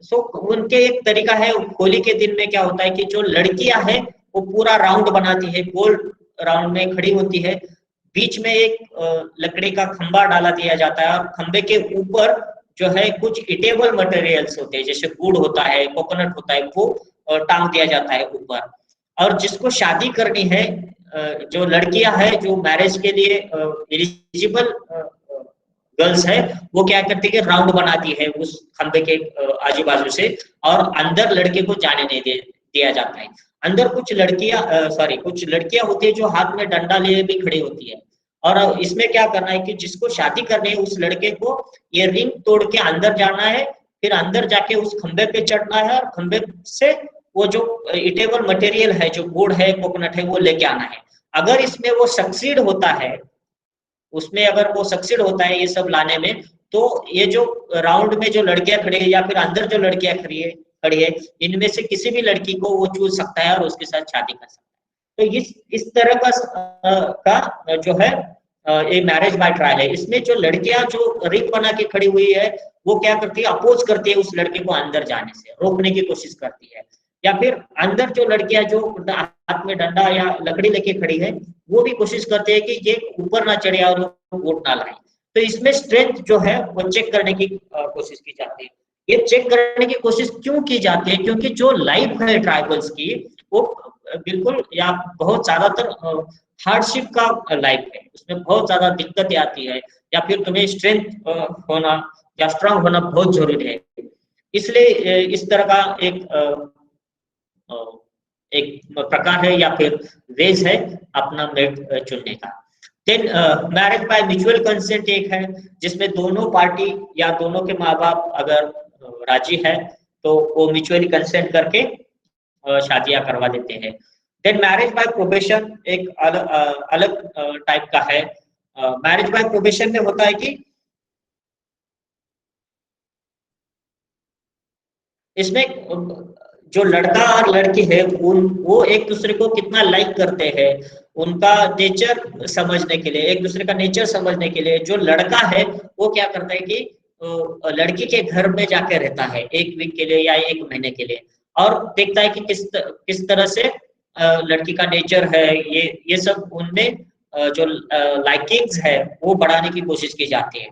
So उनके एक तरीका है, होली के दिन में क्या होता है कि जो लड़कियां है वो पूरा राउंड बनाती है, गोल राउंड में खड़ी होती है, बीच में एक लकड़ी का खंबा डाला दिया जाता है और खंबे के ऊपर जो है कुछ इटेबल मटेरियल्स होते हैं, जैसे गुड़ होता है, कोकोनट होता है, वो टांग दिया जाता है ऊपर। और जिसको शादी करनी है, जो लड़कियां है जो मैरिज के लिए एलिजिबल गर्ल्स है, वो क्या करती है, राउंड बनाती है उस खंबे के आजू बाजू से, और अंदर लड़के को जाने नहीं दिया जाता है। अंदर कुछ लड़कियां होती है जो हाथ में डंडा लिए भी खड़ी होती है। और इसमें क्या करना है कि जिसको शादी करनी है उस लड़के को ये रिंग तोड़ के अंदर जाना है, फिर अंदर जाके उस खंबे पे चढ़ना है और खंबे से वो जो इटेबल मटेरियल है, जो गुड़ है, कोकोनट है, वो लेके आना है। अगर इसमें वो सक्सीड होता है, अगर वो सक्सीड होता है ये सब लाने में, तो ये जो राउंड में जो लड़कियां खड़ी है या फिर अंदर जो लड़कियां खड़ी है, इनमें से किसी भी लड़की को वो चूज सकता है और उसके साथ शादी कर सकता है। तो इस तरह का जो है ये मैरिज बाय ट्रायल है। इसमें जो लड़कियां जो रिंग बना के खड़ी हुई है, वो क्या करती है, अपोज करती है उस लड़के को अंदर जाने से, रोकने की कोशिश करती है। या फिर अंदर जो लड़कियां जो हाथ में डंडा या लकड़ी लेके खड़ी है, वो भी कोशिश करते हैं कि ये ऊपर ना चढ़े और वोट ना लाए। तो इसमें स्ट्रेंथ जो है वो चेक करने की कोशिश की जाती है। ये चेक करने की कोशिश क्यों की जाती है? क्योंकि जो लाइफ है ट्राइबल्स की, वो बिल्कुल या बहुत ज्यादातर हार्डशिप का लाइफ है, उसमें बहुत ज्यादा दिक्कतें आती है, या फिर तुम्हें स्ट्रेंथ होना या स्ट्रांग होना बहुत जरूरी है। इसलिए इस तरह का एक प्रकार है या फिर वेज है अपना मेट चुनने का। Then marriage by mutual consent एक है, जिसमें दोनों पार्टी या दोनों के माँ बाप अगर राजी है तो वो म्यूचुअली कंसेंट करके शादियां करवा देते हैं। देन मैरिज बाय प्रोबेशन एक अलग टाइप का है। मैरिज बाय प्रोबेशन में होता है कि इसमें जो लड़का और लड़की है वो एक दूसरे को कितना लाइक करते हैं, उनका नेचर समझने के लिए, एक दूसरे का नेचर समझने के लिए जो लड़का है वो क्या करता है कि लड़की के घर में जाके रहता है 1 वीक के लिए या 1 महीने के लिए, और देखता है कि किस तरह से लड़की का नेचर है, ये सब उनमें जो लाइकिंग्स है वो बढ़ाने की कोशिश की जाती है।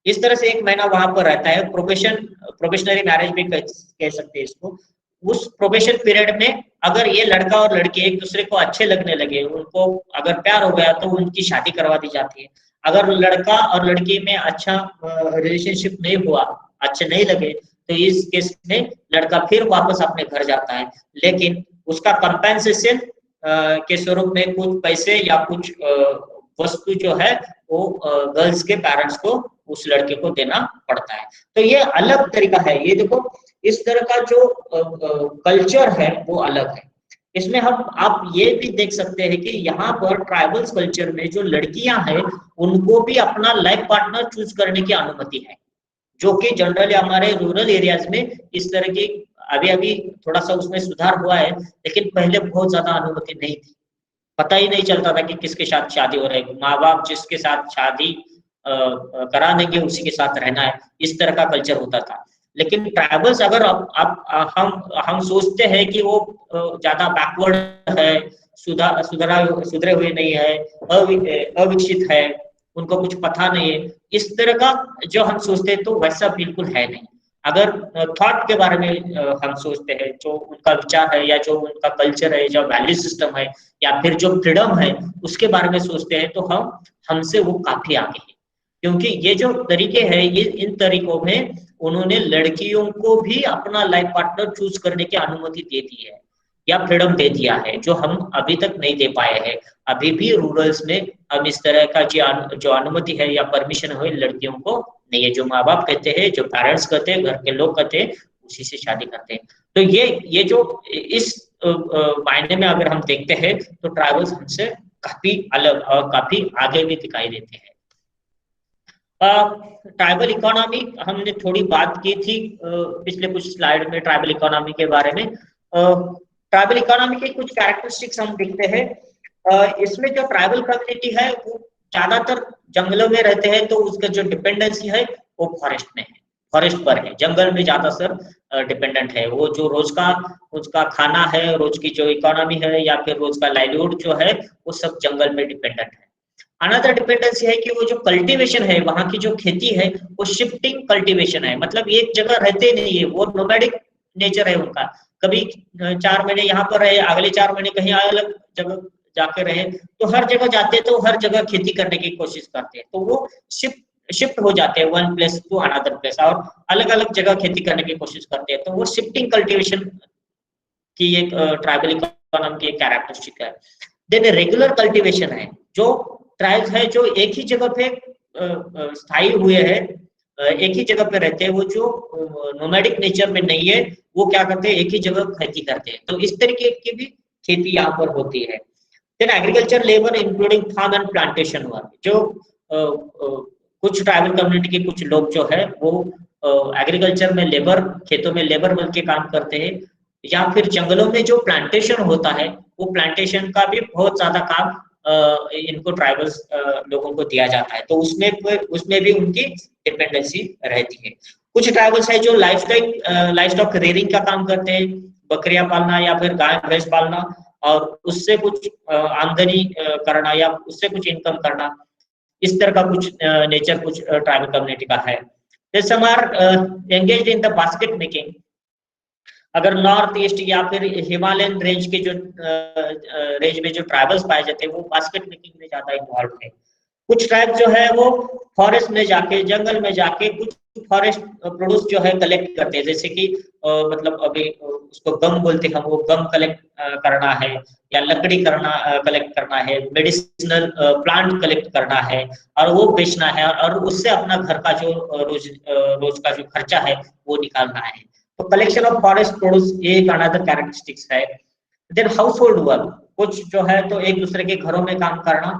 इस तरह से 1 महीना वहां पर रहता है। प्रोबेशनरी मैरिज भी कह सकते हैं इसको। उस प्रोबेशन पीरियड में अगर ये लड़का और लड़की एक दूसरे को अच्छे लगने लगे, उनको अगर प्यार हो गया तो उनकी शादी करवा दी जाती है। अगर लड़का और लड़की में अच्छा रिलेशनशिप नहीं हुआ, अच्छे नहीं लगे, तो इस केस में लड़का फिर वापस अपने घर जाता है, लेकिन उसका कंपेंसेशन के स्वरूप में कुछ पैसे या कुछ वस्तु जो है वो गर्ल्स के पेरेंट्स को उस लड़के को देना पड़ता है। तो ये अलग तरीका है। ये देखो, इस तरह का जो कल्चर है वो अलग है। इसमें हम आप ये भी देख सकते हैं कि यहाँ पर ट्राइबल्स कल्चर में जो लड़कियां हैं उनको भी अपना लाइफ पार्टनर चूज करने की अनुमति है, जो कि जनरली हमारे रूरल एरियाज में इस तरह की अभी अभी थोड़ा सा उसमें सुधार हुआ है, लेकिन पहले बहुत ज्यादा अनुमति नहीं थी। पता ही नहीं चलता था कि किसके साथ शादी हो रहा है, माँ बाप जिसके साथ शादी करा देंगे उसी के साथ रहना है, इस तरह का कल्चर होता था। लेकिन ट्राइबल्स अगर हम सोचते हैं कि वो ज्यादा बैकवर्ड है, सुधरे हुए नहीं है, अविकसित है, उनको कुछ पता नहीं है, इस तरह का जो हम सोचते हैं तो वैसा बिल्कुल है नहीं। अगर थॉट के बारे में हम सोचते हैं, जो उनका विचार है या जो उनका कल्चर है, जो वैल्यू सिस्टम है या फिर जो फ्रीडम है उसके बारे में सोचते हैं, तो हमसे वो काफी आगे है। क्योंकि ये जो तरीके हैं, ये इन तरीकों में उन्होंने लड़कियों को भी अपना लाइफ पार्टनर चूज करने की अनुमति दे दी है या फ्रीडम दे दिया है, जो हम अभी तक नहीं दे पाए हैं। अभी भी रूरल्स में हम इस तरह का जो अनुमति है या परमिशन है लड़कियों को नहीं है। जो माँ बाप कहते हैं, जो पेरेंट्स कहते हैं, घर के लोग कहते हैं, उसी से शादी करते हैं। तो ये जो इस मायने में अगर हम देखते हैं तो ट्राइबल्स हमसे काफी अलग और काफी आगे भी दिखाई देते हैं। ट्राइबल इकोनॉमी हमने थोड़ी बात की थी पिछले कुछ स्लाइड में ट्राइबल इकोनॉमी के बारे में। ट्राइबल इकोनॉमी के कुछ कैरेक्टरिस्टिक्स हम देखते हैं। इसमें जो ट्राइबल कम्युनिटी है वो ज्यादातर जंगलों में रहते हैं, तो उसका जो डिपेंडेंसी है वो फॉरेस्ट में है, फॉरेस्ट पर है, जंगल में ज्यादातर डिपेंडेंट है। वो जो रोज का उसका खाना है, रोज की जो इकोनॉमी है या फिर रोज का लाइवलीहुड जो है वो सब जंगल में डिपेंडेंट है। अनदर डिपेंडेंसी है कि वो जो कल्टीवेशन है, वहां की जो खेती है वो शिफ्टिंग कल्टीवेशन है, मतलब एक जगह रहते नहीं है, वो नोमैडिक नेचर है उनका। कभी 4 महीने यहाँ पर रहे, अगले 4 महीने कहीं अलग जगह जाके रहे, तो हर जगह जाते तो हर जगह खेती करने की कोशिश करते हैं, तो वो शिफ्ट हो जाते हैं one place to another place और अलग अलग जगह खेती करने की कोशिश करते हैं। तो वो शिफ्टिंग कल्टीवेशन की एक ट्राइबल इकोनॉमी की एक कैरेक्टरिस्टिक है। देन रेगुलर कल्टीवेशन है, जो ट्राइब्स है जो एक ही जगह पे स्थायी हुए हैं, एक ही जगह पे रहते हैं, वो जो नोमैडिक नेचर में नहीं है, वो क्या करते हैं, एक ही जगह खेती करते हैं। तो इस तरीके की भी खेती यहाँ पर होती है। Then agriculture labour including farm and plantation work, जो कुछ ट्राइबल कम्युनिटी के कुछ लोग जो है वो एग्रीकल्चर में लेबर, खेतों में लेबर बन के काम करते हैं, या फिर जंगलों में जो प्लांटेशन होता है वो प्लांटेशन का भी बहुत ज्यादा काम इनको ट्राइबल्स लोगों को दिया जाता है, तो उसमें भी उनकी डिपेंडेंसी रहती है। कुछ ट्राइबल्स है जो लाइफ स्टॉक रेयरिंग का काम करते हैं, बकरियां पालना या फिर गाय भैंस पालना, और उससे कुछ आमदनी करना या उससे कुछ इनकम करना, इस तरह का कुछ नेचर कुछ ट्राइबल कम्युनिटी का है। Some are engaged in the basket making. अगर नॉर्थ ईस्ट या फिर हिमालयन रेंज के जो रेंज में जो ट्राइबल्स पाए जाते हैं वो बास्केट मेकिंग में ज्यादा इन्वॉल्व है। कुछ ट्राइब जो है वो फॉरेस्ट में जाके, जंगल में जाके कुछ फॉरेस्ट प्रोड्यूस जो है कलेक्ट करते हैं, जैसे कि मतलब अभी उसको गम बोलते हैं हम, वो गम कलेक्ट करना है या लकड़ी कलेक्ट करना है, मेडिसिनल प्लांट कलेक्ट करना है और वो बेचना है, और उससे अपना घर का जो रोज का जो खर्चा है वो निकालना है। तो कलेक्शन ऑफ फॉरेस्ट प्रोड्यूस ये एक अनदर कैरेक्टरिस्टिक्स है। देन हाउस होल्ड वर्क, कुछ जो है तो एक दूसरे के घरों में काम करना,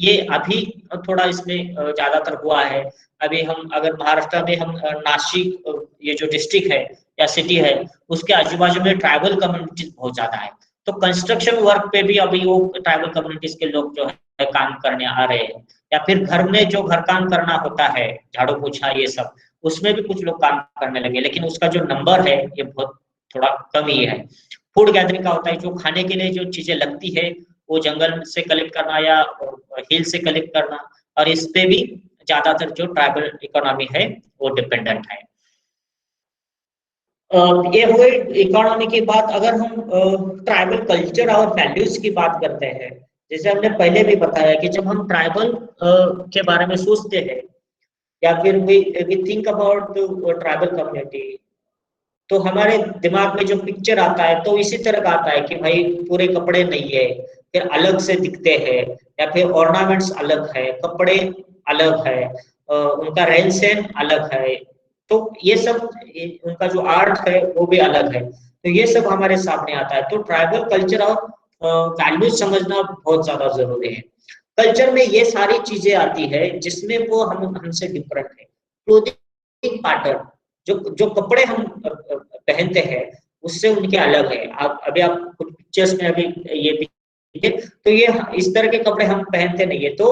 ये अभी थोड़ा इसमें ज्यादातर हुआ है। अभी हम अगर महाराष्ट्र में हम नासिक ये जो डिस्ट्रिक्ट है या सिटी है उसके आजू बाजू में ट्राइबल कम्युनिटीज बहुत ज्यादा है, तो कंस्ट्रक्शन वर्क पे भी अभी वो ट्राइबल कम्युनिटीज के लोग जो है काम करने आ रहे हैं, या फिर घर में जो घर काम करना होता है, झाड़ू पोछा ये सब, उसमें भी कुछ लोग काम करने लगे, लेकिन उसका जो नंबर है ये बहुत थोड़ा कम ही है। फूड गैदरिंग का होता है, जो खाने के लिए जो चीजें लगती है वो जंगल से कलेक्ट करना या हिल से कलेक्ट करना, और इस पे भी ज्यादातर जो ट्राइबल इकोनॉमी है वो डिपेंडेंट है। ये हुई इकोनॉमी की बात। अगर हम ट्राइबल कल्चर और वैल्यूज की बात करते हैं, जैसे हमने पहले भी बताया कि जब हम ट्राइबल के बारे में सोचते हैं या फिर we think about tribal community, तो हमारे दिमाग में जो पिक्चर आता है तो इसी तरह का आता है कि भाई पूरे कपड़े नहीं है, फिर अलग से दिखते हैं, या फिर ऑर्नामेंट्स अलग है, कपड़े अलग है, उनका रहन सहन अलग है, तो ये सब उनका जो आर्ट है वो भी अलग है, तो ये सब हमारे सामने आता है। तो ट्राइबल कल्चर और वैल्यूज समझना बहुत ज्यादा जरूरी है। कल्चर में ये सारी चीजें आती है जिसमें वो हमसे डिफरेंट है। क्लोथिंग पैटर्न, जो जो कपड़े हम पहनते हैं उससे उनके अलग है। आप अभी आप कुछ पिक्चर्स में अभी ये देखिए, तो ये इस तरह के कपड़े हम पहनते नहीं है, तो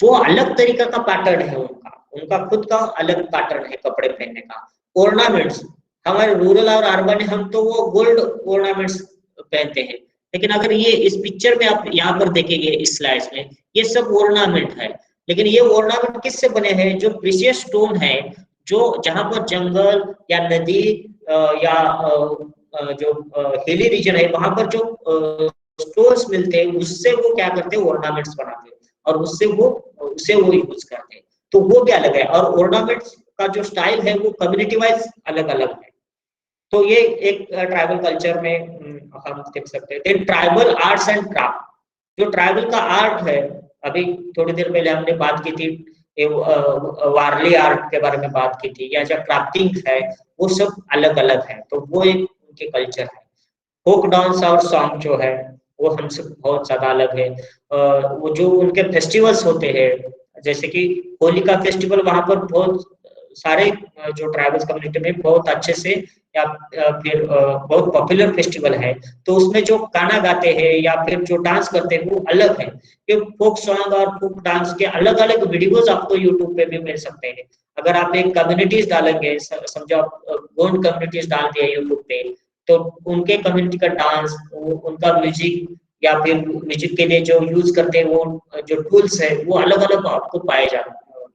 वो अलग तरीका का पैटर्न है उनका, उनका खुद का अलग पैटर्न है कपड़े पहनने का। ऑर्नामेंट्स, हमारे रूरल और अर्बन है, हम तो वो गोल्ड ऑर्नामेंट्स पहनते हैं, लेकिन अगर ये इस पिक्चर में आप यहाँ पर देखेंगे इस स्लाइड्स में, ये सब ऑर्नामेंट है, लेकिन ये ऑर्नामेंट किससे बने हैं? जो प्रीशियस स्टोन है, जो जहां पर जंगल या नदी या जो हिली रीजन है वहां पर जो स्टोन्स मिलते हैं उससे वो क्या करते हैं, ऑर्नामेंट्स बनाते हैं और उससे वो यूज करते हैं, तो वो भी अलग है। और ऑर्नामेंट्स का जो स्टाइल है वो कम्युनिटी वाइज अलग अलग है। तो ये एक ट्राइबल कल्चर में हम देख सकते हैं। ट्राइबल आर्ट्स एंड क्राफ्ट, जो ट्राइबल का आर्ट है, अभी थोड़ी देर पहले हमने बात की थी वारली आर्ट के बारे में बात की थी, या जो क्राफ्टिंग है वो सब अलग अलग है, तो वो एक उनके कल्चर है। फोक डांस और सॉन्ग जो है वो हमसे बहुत ज्यादा अलग है। वो जो उनके फेस्टिवल्स होते हैं, जैसे कि होली का फेस्टिवल, वहां पर बहुत सारे जो ट्राइबल्स कम्युनिटी में बहुत अच्छे से या फिर बहुत पॉपुलर फेस्टिवल है, तो उसमें जो गाना गाते हैं या फिर जो डांस करते हैं वो अलग है। ये फोक सॉन्ग और फोक डांस के अलग अलग वीडियोस आपको यूट्यूब पे भी मिल सकते हैं। अगर आप एक कम्युनिटीज डालेंगे, समझो आप गोंड कम्युनिटीज डाल दिए यूट्यूब पे, तो उनके कम्युनिटी का डांस, उनका म्यूजिक या फिर म्यूजिक के लिए जो यूज करते हैं वो जो टूल्स है वो अलग अलग आपको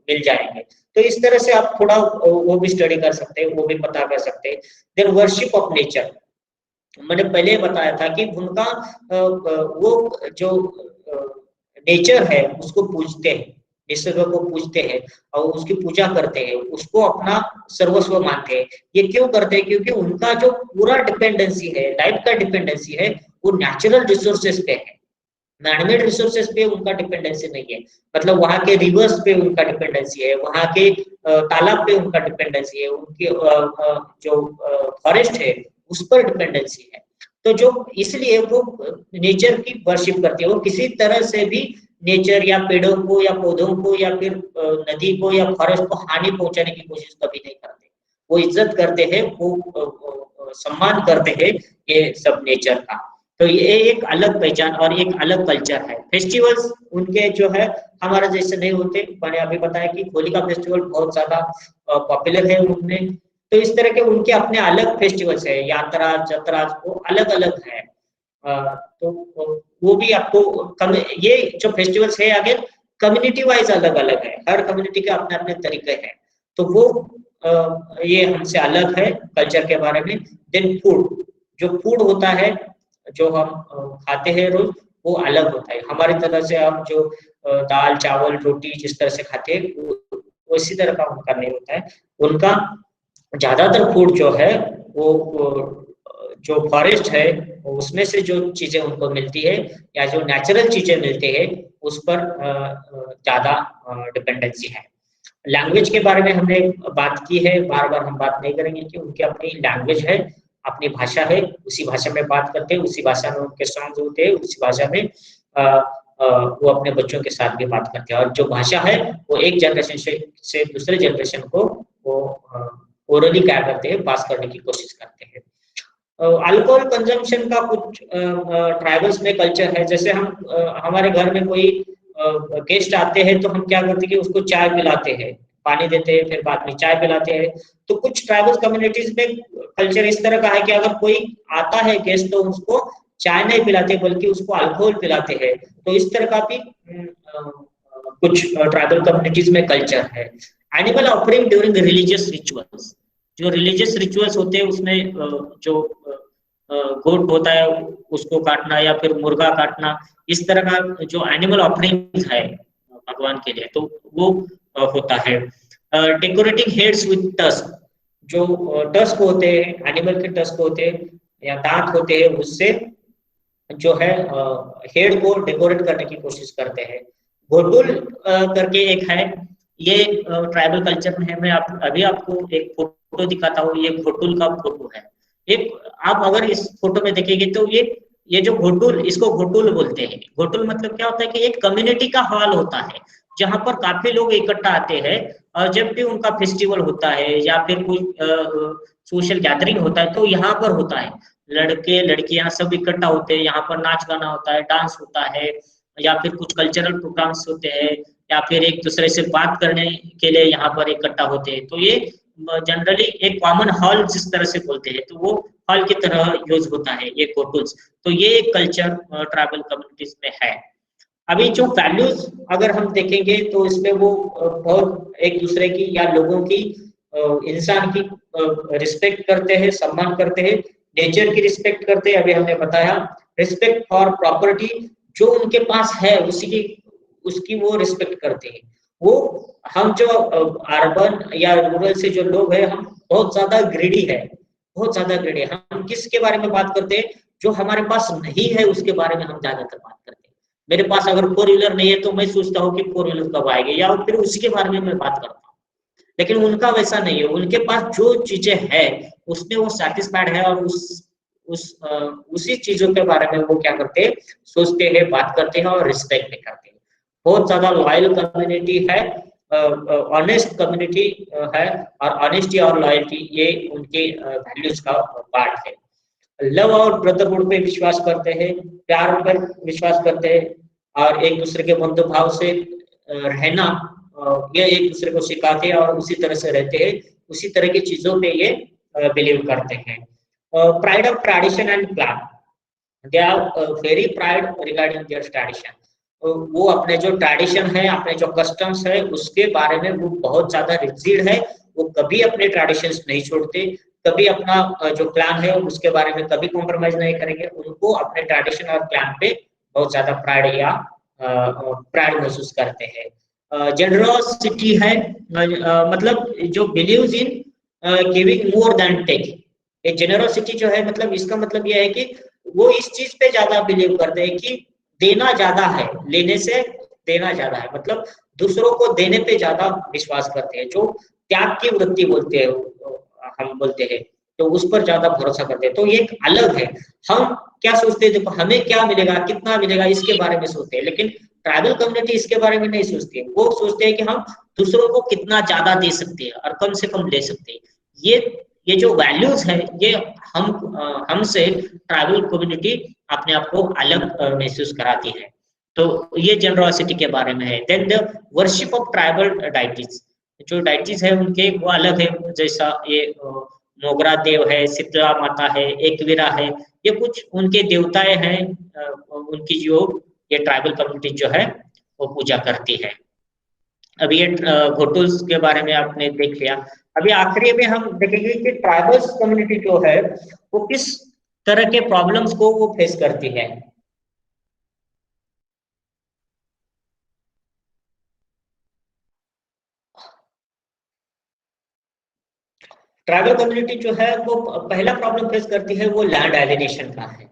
मिल जाएंगे। तो इस तरह से आप थोड़ा वो भी स्टडी कर सकते हैं, वो भी पता कर सकते हैं। देन वर्शिप ऑफ नेचर, मैंने पहले बताया था कि उनका वो जो नेचर है उसको पूजते हैं, निसर्ग को पूजते हैं और उसकी पूजा करते हैं, उसको अपना सर्वस्व मानते हैं। ये क्यों करते हैं? क्योंकि उनका जो पूरा डिपेंडेंसी है, लाइफ का डिपेंडेंसी है, वो नेचुरल रिसोर्सेज पे है, मैनमेड रिसोर्सेज पे उनका डिपेंडेंसी नहीं है। मतलब वहाँ के रिवर्स पे उनका डिपेंडेंसी है, वहाँ के तालाब पे उनका डिपेंडेंसी है, उनके जो फॉरेस्ट है उस पर डिपेंडेंसी है। तो जो इसलिए वो नेचर की वर्शिप करती है, वो किसी तरह से भी नेचर या पेड़ों को या पौधों को या फिर नदी को या फॉरेस्ट को हानि पहुंचाने की कोशिश कभी नहीं करते। वो इज्जत करते हैं, वो सम्मान करते हैं ये सब नेचर का। तो ये एक अलग पहचान और एक अलग कल्चर है। फेस्टिवल्स उनके जो है हमारा जैसे नहीं होते। मैंने अभी बताया कि होली का फेस्टिवल बहुत ज्यादा पॉपुलर है उनमें, तो इस तरह के उनके अपने अलग फेस्टिवल्स है, यात्रा जत्रा वो अलग अलग है। तो वो भी आपको ये जो फेस्टिवल्स है आगे कम्युनिटी वाइज अलग अलग है, हर कम्युनिटी के अपने अपने तरीके हैं, तो वो ये हमसे अलग है कल्चर के बारे में। देन फूड, जो फूड होता है जो हम खाते हैं रोज वो अलग होता है। हमारी तरह से हम जो दाल चावल रोटी जिस तरह से खाते हैं वो इसी तरह का उनका नहीं होता है। उनका ज्यादातर फूड जो है वो जो फॉरेस्ट है उसमें से जो चीजें उनको मिलती है या जो नेचुरल चीजें मिलती है उस पर ज्यादा डिपेंडेंसी है। लैंग्वेज के बारे में हमने बात की है, बार बार हम बात नहीं करेंगे कि उनकी अपनी लैंग्वेज है, अपनी भाषा है, उसी भाषा में बात करते हैं, उसी भाषा में उनके सॉन्ग होते हैं, उसी भाषा में वो अपने बच्चों के साथ भी बात करते हैं। और जो भाषा है वो एक जनरेशन से दूसरे जनरेशन को वो ओरली क्या करते हैं, पास करने की कोशिश करते हैं। अल्कोहल कंजम्पशन का कुछ ट्राइबल्स में कल्चर है। जैसे हम हमारे घर में कोई गेस्ट आते हैं तो हम क्या करते हैं कि उसको चाय पिलाते हैं, पानी देते हैं, फिर बाद में चाय पिलाते हैं। तो कुछ ट्राइबल कम्युनिटीज में कल्चर इस तरह का है कि अगर कोई आता है गेस्ट तो उसको चाय नहीं पिलाते बल्कि उसको अल्कोहल पिलाते हैं। तो इस तरह का भी कुछ ट्राइबल कम्युनिटीज में कल्चर है। Animal offering during religious rituals, जो रिलीजियस रिचुअल्स होते हैं उसमें जो गोट होता है उसको काटना या फिर मुर्गा काटना, इस तरह का जो एनिमल ऑफरिंग है भगवान के लिए, तो वो होता है। डेकोरेटिंग हेड्स विथ टस्क, जो टस्क होते हैं एनिमल के टस्क होते हैं या दांत होते हैं, उससे जो है हेड को डेकोरेट करने की कोशिश करते हैं। घोटुल करके एक है, ये ट्राइबल कल्चर में है। मैं अभी आपको एक फोटो दिखाता हूँ, ये घोटुल का फोटो है। एक आप अगर इस फोटो में देखेंगे तो ये जो घोटुल, इसको घोटुल बोलते हैं। घोटुल मतलब क्या होता है कि एक कम्युनिटी का हॉल होता है जहां पर काफी लोग इकट्ठा आते हैं, और जब भी उनका फेस्टिवल होता है या फिर कोई सोशल गैदरिंग होता है तो यहाँ पर होता है। लड़के लड़कियां सब इकट्ठा होते हैं, यहाँ पर नाच गाना होता है, डांस होता है, या फिर कुछ कल्चरल प्रोग्राम्स होते हैं, या फिर एक दूसरे से बात करने के लिए यहाँ पर इकट्ठा होते हैं। तो ये जनरली एक कॉमन हॉल जिस तरह से बोलते हैं, तो वो हॉल की तरह यूज होता है ये घोटुल्स। तो ये एक कल्चर ट्राइबल कम्युनिटीज में है। अभी जो वैल्यूज अगर हम देखेंगे तो इसमें वो बहुत एक दूसरे की या लोगों की, इंसान की रिस्पेक्ट करते हैं, सम्मान करते हैं, नेचर की रिस्पेक्ट करते हैं। अभी हमने बताया रिस्पेक्ट फॉर प्रॉपर्टी, जो उनके पास है उसकी वो रिस्पेक्ट करते हैं। वो हम जो अर्बन या रूरल से जो लोग हैं, हम बहुत ज्यादा ग्रीडी है, बहुत ज्यादा ग्रीडी है। हम किसके बारे में बात करते हैं? जो हमारे पास नहीं है उसके बारे में हम ज्यादातर बात करते हैं। मेरे पास अगर 4 व्हीलर नहीं है तो मैं सोचता हूँ कि 4 व्हीलर कब आएगी, या फिर उसी के बारे में मैं बात करता हूँ। लेकिन उनका वैसा नहीं है, उनके पास जो चीजें है उसमें वो सेटिस्फाइड है, और उसी चीजों के बारे में वो क्या करते हैं, सोचते हैं, बात करते हैं और रिस्पेक्ट भी करते हैं। बहुत ज्यादा लॉयल कम्युनिटी है, ऑनेस्ट कम्युनिटी है, और ऑनेस्टी और लॉयल्टी ये उनके वैल्यूज का पार्ट है। लव और ब्रदरहुड पे विश्वास करते हैं, प्यार पर विश्वास करते हैं, और एक दूसरे के बंधुभाव से रहना, ये एक दूसरे को सिखाते हैं और उसी तरह से रहते हैं, उसी तरह की चीजों पे ये बिलीव करते हैं। Pride of tradition and plan, they are very pride regarding their tradition. वो अपने जो ट्रेडिशन है, अपने जो कस्टम्स है, उसके बारे में वो बहुत ज्यादा रिजिड है। वो कभी अपने ट्रेडिशंस नहीं छोड़ते, कभी अपना जो प्लान है उसके बारे में कभी कॉम्प्रोमाइज नहीं करेंगे। उनको अपने ट्रेडिशन और प्लान पे बहुत ज्यादा प्राइड या प्राइड महसूस करते हैं। जेनरोसिटी है, मतलब जो believes in giving more than taking. ये जेनरोसिटी जो है, मतलब इसका मतलब यह है कि वो इस चीज पे ज्यादा बिलीव करते हैं कि देना ज्यादा है, लेने से देना ज्यादा है। मतलब दूसरों को देने पे ज्यादा विश्वास करते हैं, जो त्याग की वृत्ति बोलते हैं, हम बोलते हैं, तो उस पर ज्यादा भरोसा करते हैं। तो ये एक अलग है। हम क्या सोचते हैं, देखो हमें क्या मिलेगा, कितना मिलेगा, इसके बारे में सोचते हैं, लेकिन ट्राइबल कम्युनिटी इसके बारे में नहीं सोचती है। वो सोचते हैं कि हम दूसरों को कितना ज्यादा दे सकते हैं और कम से कम ले सकते हैं। ये जो वैल्यूज है, ये हमसे ट्राइबल कम्युनिटी अपने आप को अलग महसूस कराती है। तो ये जेनरोसिटी के बारे में है। Then the worship of tribal deities, जो डाइटीज है उनके वो अलग है। जैसा ये मोगरा देव है, शीतला माता है, एकवीरा है, ये कुछ उनके देवताएं हैं, उनकी जो ये ट्राइबल कम्युनिटी जो है वो पूजा करती है। अभी ये घोटुल्स के बारे में आपने देख लिया। अभी आखिरी में हम देखेंगे कि ट्राइबल्स कम्युनिटी जो है वो किस तरह के प्रॉब्लम्स को वो फेस करती है। ट्राइबल कम्युनिटी जो है वो पहला प्रॉब्लम फेस करती है, वो लैंड एलिनेशन का है।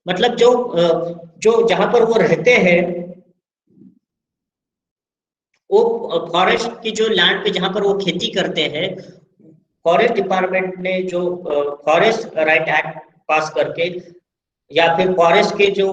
मतलब जो जहां पर वो रहते हैं, वो फॉरेस्ट की जो लैंड पे जहां पर वो खेती करते हैं, फॉरेस्ट डिपार्टमेंट ने जो फॉरेस्ट राइट एक्ट पास करके, या फिर फॉरेस्ट के जो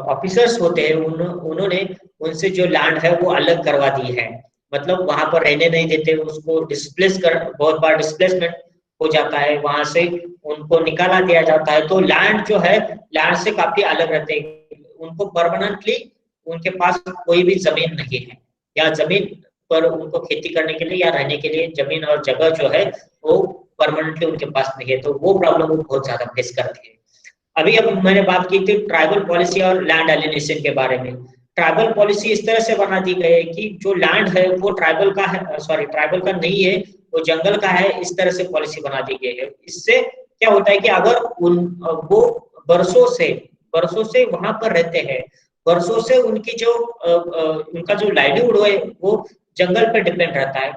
ऑफिसर्स होते हैं, उन्होंने उनसे जो लैंड है वो अलग करवा दी है। मतलब वहां पर रहने नहीं देते, उसको बहुत बार डिस्प्लेसमेंट हो जाता है, वहां से उनको निकाला दिया जाता है। तो लैंड जो है, लैंड से काफी अलग रहते हैं। उनको परमानेंटली उनके पास कोई भी जमीन नहीं है, या जमीन पर उनको खेती करने के लिए या रहने के लिए जमीन और जगह जो है वो परमानेंटली उनके पास नहीं है। तो वो प्रॉब्लम वो बहुत ज्यादा फेस करते हैं। अब मैंने बात की थी ट्राइबल पॉलिसी और लैंड एलिनेशन के बारे में। ट्राइबल पॉलिसी इस तरह से बना दी गई है कि जो लैंड है वो ट्राइबल का है, ट्राइबल का नहीं है, वो जंगल का है, इस तरह से पॉलिसी बना दी गई है। इससे क्या होता है कि अगर वो बरसों से वहां पर रहते हैं, बरसों से उनकी जो उनका जो लाइवलीहुड है वो जंगल पे डिपेंड रहता है।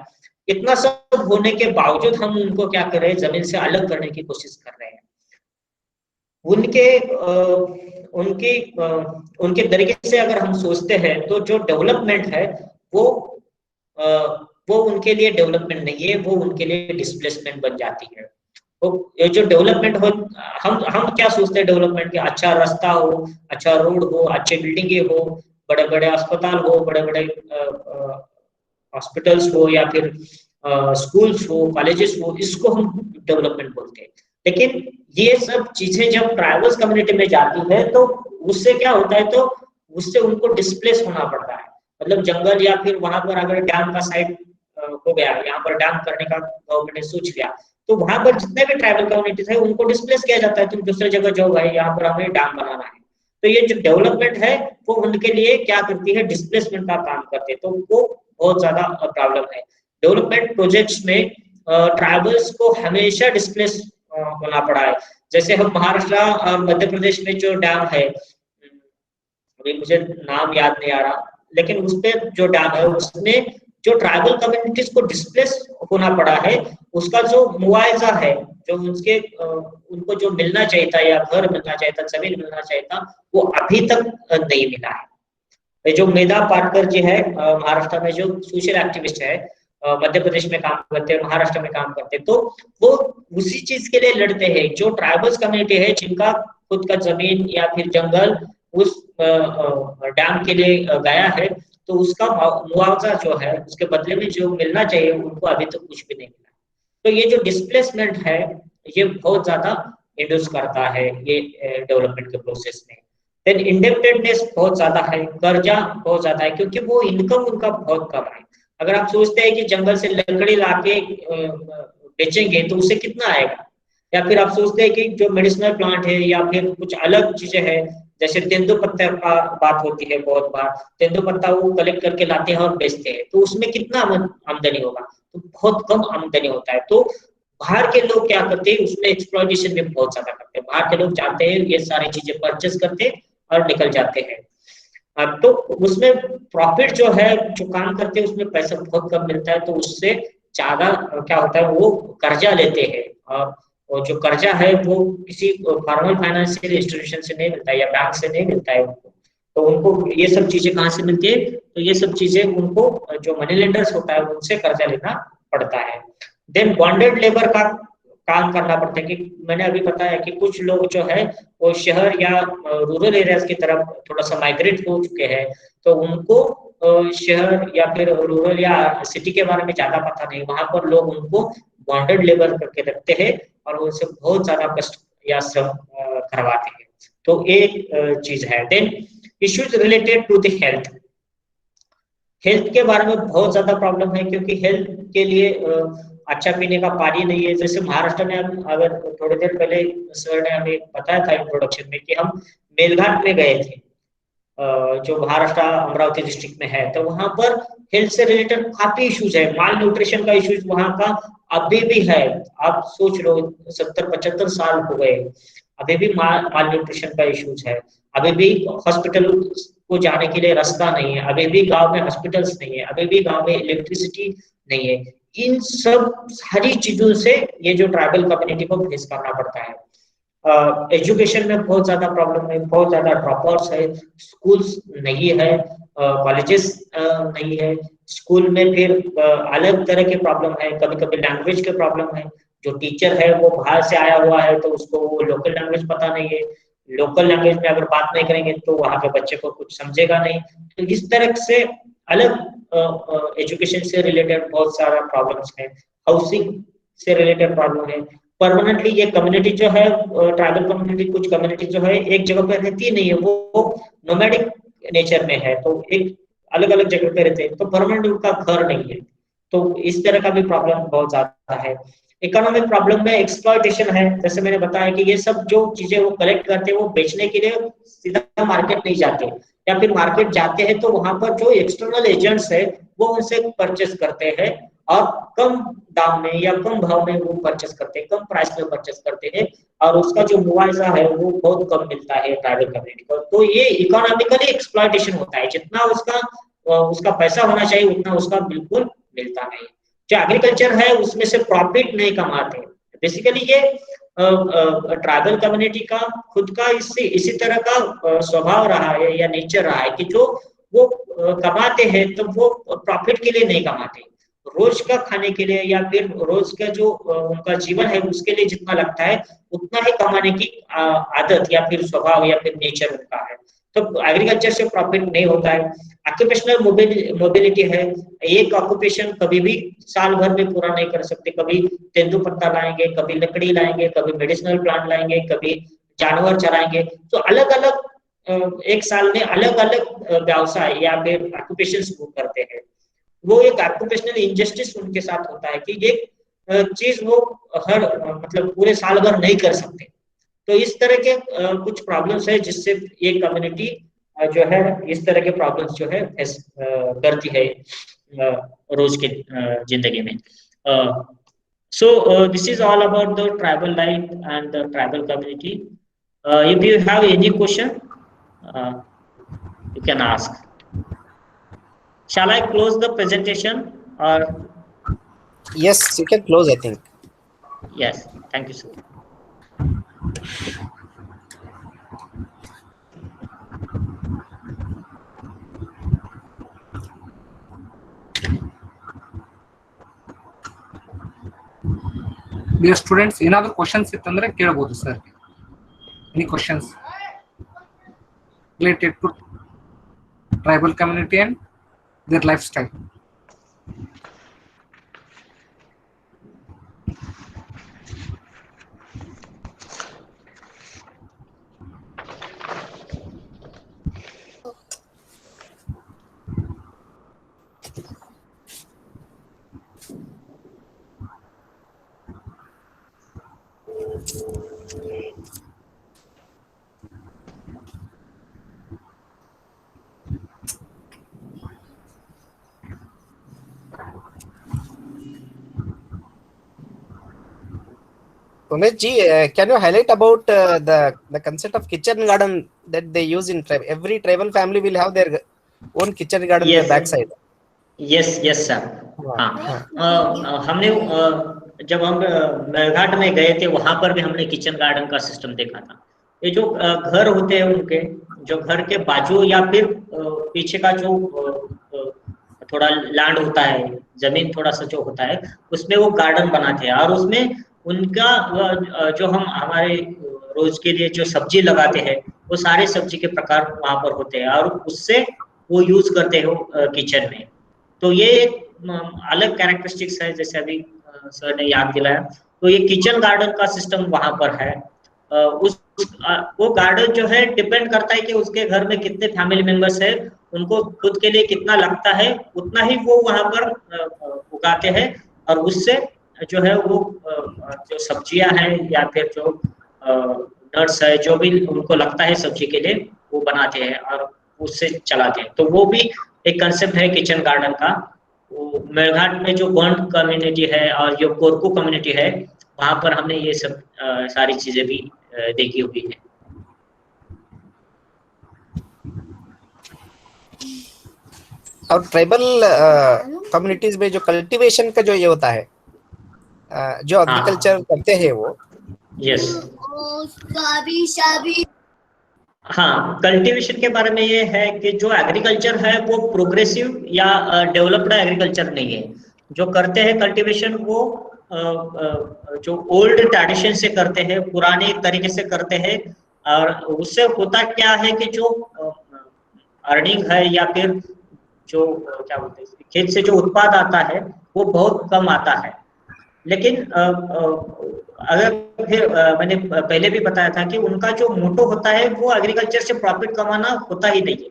इतना सब होने के बावजूद हम उनको क्या कर रहे हैं, जमीन से अलग करने की कोशिश कर रहे हैं। उनके उनकी उनके तरीके से अगर हम सोचते हैं तो जो डेवलपमेंट है वो वो उनके लिए डेवलपमेंट नहीं है, वो उनके लिए डिस्प्लेसमेंट बन जाती है। तो ये जो डेवलपमेंट हो, हम क्या सोचते हैं डेवलपमेंट के, अच्छा रास्ता हो, अच्छा रोड हो, अच्छे बिल्डिंगे हो, बड़े बड़े अस्पताल हो, बड़े बड़े हॉस्पिटल्स हो, या फिर स्कूल्स हो, कॉलेजेस हो, इसको हम डेवलपमेंट बोलते हैं। लेकिन ये सब चीजें जब ट्राइबल्स कम्युनिटी में जाती है तो उससे क्या होता है, तो उससे उनको डिस्प्लेस होना पड़ता है। मतलब जंगल या फिर वहां पर अगर डैम का साइड हो गया, यहाँ पर डैम करने का गवर्नमेंट ने सोच लिया, तो वहां पर जितने भी ट्राइबल कम्युनिटीज है उनको डिस्प्लेस किया जाता है, तुम दूसरे जगह जाओ भाई, यहाँ पर हमें डैम बनाना है। तो ये जो डेवलपमेंट है वो उनके लिए क्या करती है, डिस्प्लेसमेंट का काम करते हैं। तो वो बहुत ज्यादा प्रॉब्लम है। डेवलपमेंट प्रोजेक्ट्स में ट्राइबल्स को हमेशा डिस्प्लेस होना पड़ा है। जैसे हम महाराष्ट्र मध्य प्रदेश में जो डैम है, अभी मुझे नाम याद नहीं आ रहा, लेकिन उस पे जो डैम है उसमें जो ट्राइबल कम्युनिटीज को डिस्प्लेस होना पड़ा है, उसका जो मुआवजा है, जो उसके उनको जो मिलना चाहिए था, या घर मिलना चाहिए था, जमीन मिलना चाहिए था, वो अभी तक नहीं मिला है। जो मेधा पाटकर जी है, महाराष्ट्र में जो सोशल एक्टिविस्ट है, मध्य प्रदेश में काम करते हैं, महाराष्ट्र में काम करते हैं, तो वो उसी चीज के लिए लड़ते हैं। जो ट्राइबल्स कम्युनिटी है जिनका खुद का जमीन या फिर जंगल उस डैम के लिए गया है, तो उसका मुआवजा जो है, उसके बदले में जो मिलना चाहिए उनको अभी तक कुछ भी नहीं मिला। तो ये जो डिस्प्लेसमेंट है ये बहुत ज्यादा इंड्यूस करता है ये डेवलपमेंट के प्रोसेस में। देन इंडेप्टेडनेस बहुत ज्यादा है, कर्जा बहुत ज्यादा है, क्योंकि वो इनकम उनका बहुत कम है। अगर आप सोचते हैं कि जंगल से लकड़ी लाके बेचेंगे तो उससे कितना आएगा, या फिर आप सोचते हैं कि जो मेडिसिनल प्लांट है या फिर कुछ अलग चीजें हैं, जैसे तेंदुपत्ता का बात होती है बहुत बार, तेंदुपत्ता वो कलेक्ट करके लाते हैं और बेचते हैं, तो उसमें कितना आमदनी होगा, तो बहुत कम आमदनी होता है। तो बाहर के लोग क्या करते हैं, उसमें एक्सप्लॉयटेशन भी बहुत ज्यादा करते हैं। बाहर के लोग चाहते हैं ये सारी चीजें परचेस करते हैं और निकल जाते हैं। तो उसमें प्रॉफिट जो है, जो काम करते हैं उसमें पैसा बहुत कम मिलता है, तो उससे ज्यादा क्या होता है, वो कर्जा लेते हैं। और जो कर्जा है वो किसी फॉर्मल फाइनेंशियल इंस्टीट्यूशन से नहीं मिलता है या बैंक से नहीं मिलता है उनको। तो उनको ये सब चीजें कहाँ से मिलती है, तो ये सब चीजें उनको जो मनी लेंडर्स होता है उनसे कर्जा लेना पड़ता है। देन बॉन्डेड लेबर का काम करना पड़ता है। कि मैंने अभी बताया कि कुछ लोग जो है वो शहर या रूरल एरियाज की तरफ थोड़ा सा माइग्रेट हो चुके हैं, तो उनको शहर या फिर रूरल या सिटी के बारे में ज्यादा पता नहीं, वहां पर लोग उनको बॉन्डेड लेबर करके रखते हैं और उनसे बहुत ज्यादा कष्ट या श्रम करवाते हैं। तो एक चीज है। Then issues related to the health के बारे में बहुत ज्यादा प्रॉब्लम है, क्योंकि हेल्थ के लिए अच्छा पीने का पानी नहीं है। जैसे महाराष्ट्र में हम, अगर थोड़ी देर पहले सर ने हमें बताया था इंट्रोडक्शन में कि हम मेलघाट में गए थे, जो महाराष्ट्र अमरावती डिस्ट्रिक्ट में है, तो वहां पर हेल्थ से रिलेटेड काफी इश्यूज है। माल न्यूट्रिशन का इश्यूज वहां का अभी भी है। आप सोच लो 70-75 साल हो गए, अभी भी माल न्यूट्रिशन का इश्यूज है। अभी भी हॉस्पिटल को जाने के लिए रास्ता नहीं है, अभी भी गांव में हॉस्पिटल्स नहीं है, अभी भी गांव में इलेक्ट्रिसिटी नहीं है। इन सब सारी चीजों से ये जो ट्राइबल कम्युनिटी को फेस करना पड़ता है। एजुकेशन में बहुत ज्यादा प्रॉब्लम है, बहुत ज्यादा ड्रॉपआउट्स है, स्कूल्स नहीं है, कॉलेजेस नहीं है। स्कूल में फिर अलग तरह के प्रॉब्लम है, कभी कभी लैंग्वेज के प्रॉब्लम है। जो टीचर है वो बाहर से आया हुआ है, तो उसको वो लोकल लैंग्वेज पता नहीं है, लोकल लैंग्वेज में अगर बात नहीं करेंगे तो वहां पे बच्चे को कुछ समझेगा नहीं। तो इस तरह से अलग एजुकेशन से रिलेटेड बहुत सारा प्रॉब्लम्स है। हाउसिंग से रिलेटेड प्रॉब्लम है। परमानेंटली ये कम्युनिटी जो है, ट्राइबल कम्युनिटी, कुछ कम्युनिटी जो है एक जगह पे रहती नहीं है, वो नोमैडिक नेचर में है, तो एक अलग अलग जगह पे रहते हैं, तो परमानेंट उनका घर नहीं है। तो इस तरह का भी प्रॉब्लम बहुत ज्यादा है। इकोनॉमिक प्रॉब्लम में एक्सप्लॉयटेशन है। जैसे मैंने बताया कि ये सब जो चीजें वो कलेक्ट करते हैं वो बेचने के लिए सीधा मार्केट नहीं जाते, या फिर मार्केट जाते हैं तो वहां पर जो एक्सटर्नल एजेंट्स है वो उनसे परचेस करते हैं और कम दाम में या कम भाव में वो परचेस करते हैं, कम प्राइस में परचेस करते हैं, और उसका जो मुआवजा है वो बहुत कम मिलता है ट्राइबल कम्युनिटी को। तो ये इकोनॉमिकली एक्सप्लॉयटेशन होता है, जितना उसका पैसा होना चाहिए उतना उसका बिल्कुल मिलता नहीं। जो एग्रीकल्चर है उसमें से प्रॉफिट नहीं कमाते। बेसिकली ये ट्राइबल कम्युनिटी का खुद का इसी तरह का स्वभाव रहा है या नेचर रहा है कि जो वो कमाते हैं तो वो प्रॉफिट के लिए नहीं कमाते, रोज का खाने के लिए या फिर रोज का जो उनका जीवन है उसके लिए जितना लगता है उतना ही कमाने की आदत या फिर स्वभाव या फिर नेचर उनका है। तो एग्रीकल्चर से प्रॉफिट नहीं होता है। ऑक्यूपेशनल मोबिलिटी है, एक ऑक्यूपेशन कभी भी साल भर में पूरा नहीं कर सकते, कभी तेंदुपत्ता लाएंगे, कभी लकड़ी लाएंगे, कभी मेडिसिनल प्लांट लाएंगे, कभी जानवर चराएंगे। तो अलग अलग एक साल में अलग अलग व्यवसाय या फिर ऑक्यूपेशन वो करते हैं। वो एक ऑक्यूपेशनल इंजस्टिस उनके साथ होता है कि एक चीज वो हर मतलब पूरे साल भर नहीं कर सकते। तो इस तरह के कुछ प्रॉब्लम्स है जिससे ये कम्युनिटी जो है इस तरह के प्रॉब्लम्स जो है करती है रोज के जिंदगी में। So this is all about the tribal life and the tribal community. If you have any question, you can ask. Shall I close the presentation or? Yes, you can close, I think. Yes, thank you, sir. Dear students, ಏನಾದರೂ questions ಇತ್ತಂದ್ರೆ ಕೇಳಬಹುದು sir. Any questions related to tribal community and their lifestyle? Umesh ji, can you highlight about the concept of kitchen garden that they use in tribe? Every tribal family will have their own kitchen garden in the backside. Yes sir. हाँ, हमने जब हम मेलघाट में गए थे वहां पर भी हमने किचन गार्डन का सिस्टम देखा था। ये जो घर होते हैं उनके, जो घर के बाजू या फिर पीछे का जो थोड़ा लैंड होता है, जमीन थोड़ा सा जो होता है उसमें वो गार्डन बनाते हैं, और उसमें उनका जो हम हमारे रोज के लिए जो सब्जी लगाते हैं वो सारे सब्जी के प्रकार वहां पर होते हैं, और उससे वो यूज करते हो किचन में। तो ये एक अलग कैरेक्टरिस्टिक्स है, जैसे अभी सर ने याद दिलाया। तो ये किचन गार्डन का सिस्टम वहां पर है। वो गार्डन जो है डिपेंड करता है कि उसके घर में कितने फैमिली मेंबर्स है, उनको खुद के लिए कितना लगता है उतना ही वो वहां पर उगाते हैं, और उससे जो है वो जो सब्जियां हैं या फिर जो नट्स है जो भी उनको लगता है सब्जी के लिए वो बनाते हैं और उससे चलाते हैं। तो वो भी एक कंसेप्ट है किचन गार्डन का। वो मेलघाट में जो गोंड कम्युनिटी है और जो कोरकू कम्युनिटी है वहां पर हमने ये सब सारी चीजें भी देखी हुई है। और ट्राइबल कम्युनिटीज में जो कल्टीवेशन का जो ये होता है, जो एग्रीकल्चर करते हैं वो, यस हाँ, कल्टीवेशन के बारे में ये है कि जो एग्रीकल्चर है वो प्रोग्रेसिव या डेवलप्ड एग्रीकल्चर नहीं है। जो करते हैं कल्टीवेशन वो जो ओल्ड ट्रेडिशन से करते हैं, पुराने तरीके से करते हैं, और उससे होता क्या है कि जो अर्निंग है या फिर जो क्या बोलते हैं खेत से जो उत्पाद आता है वो बहुत कम आता है। लेकिन अगर फिर मैंने पहले भी बताया था कि उनका जो मोटो होता है वो एग्रीकल्चर से प्रॉफिट कमाना होता ही नहीं है।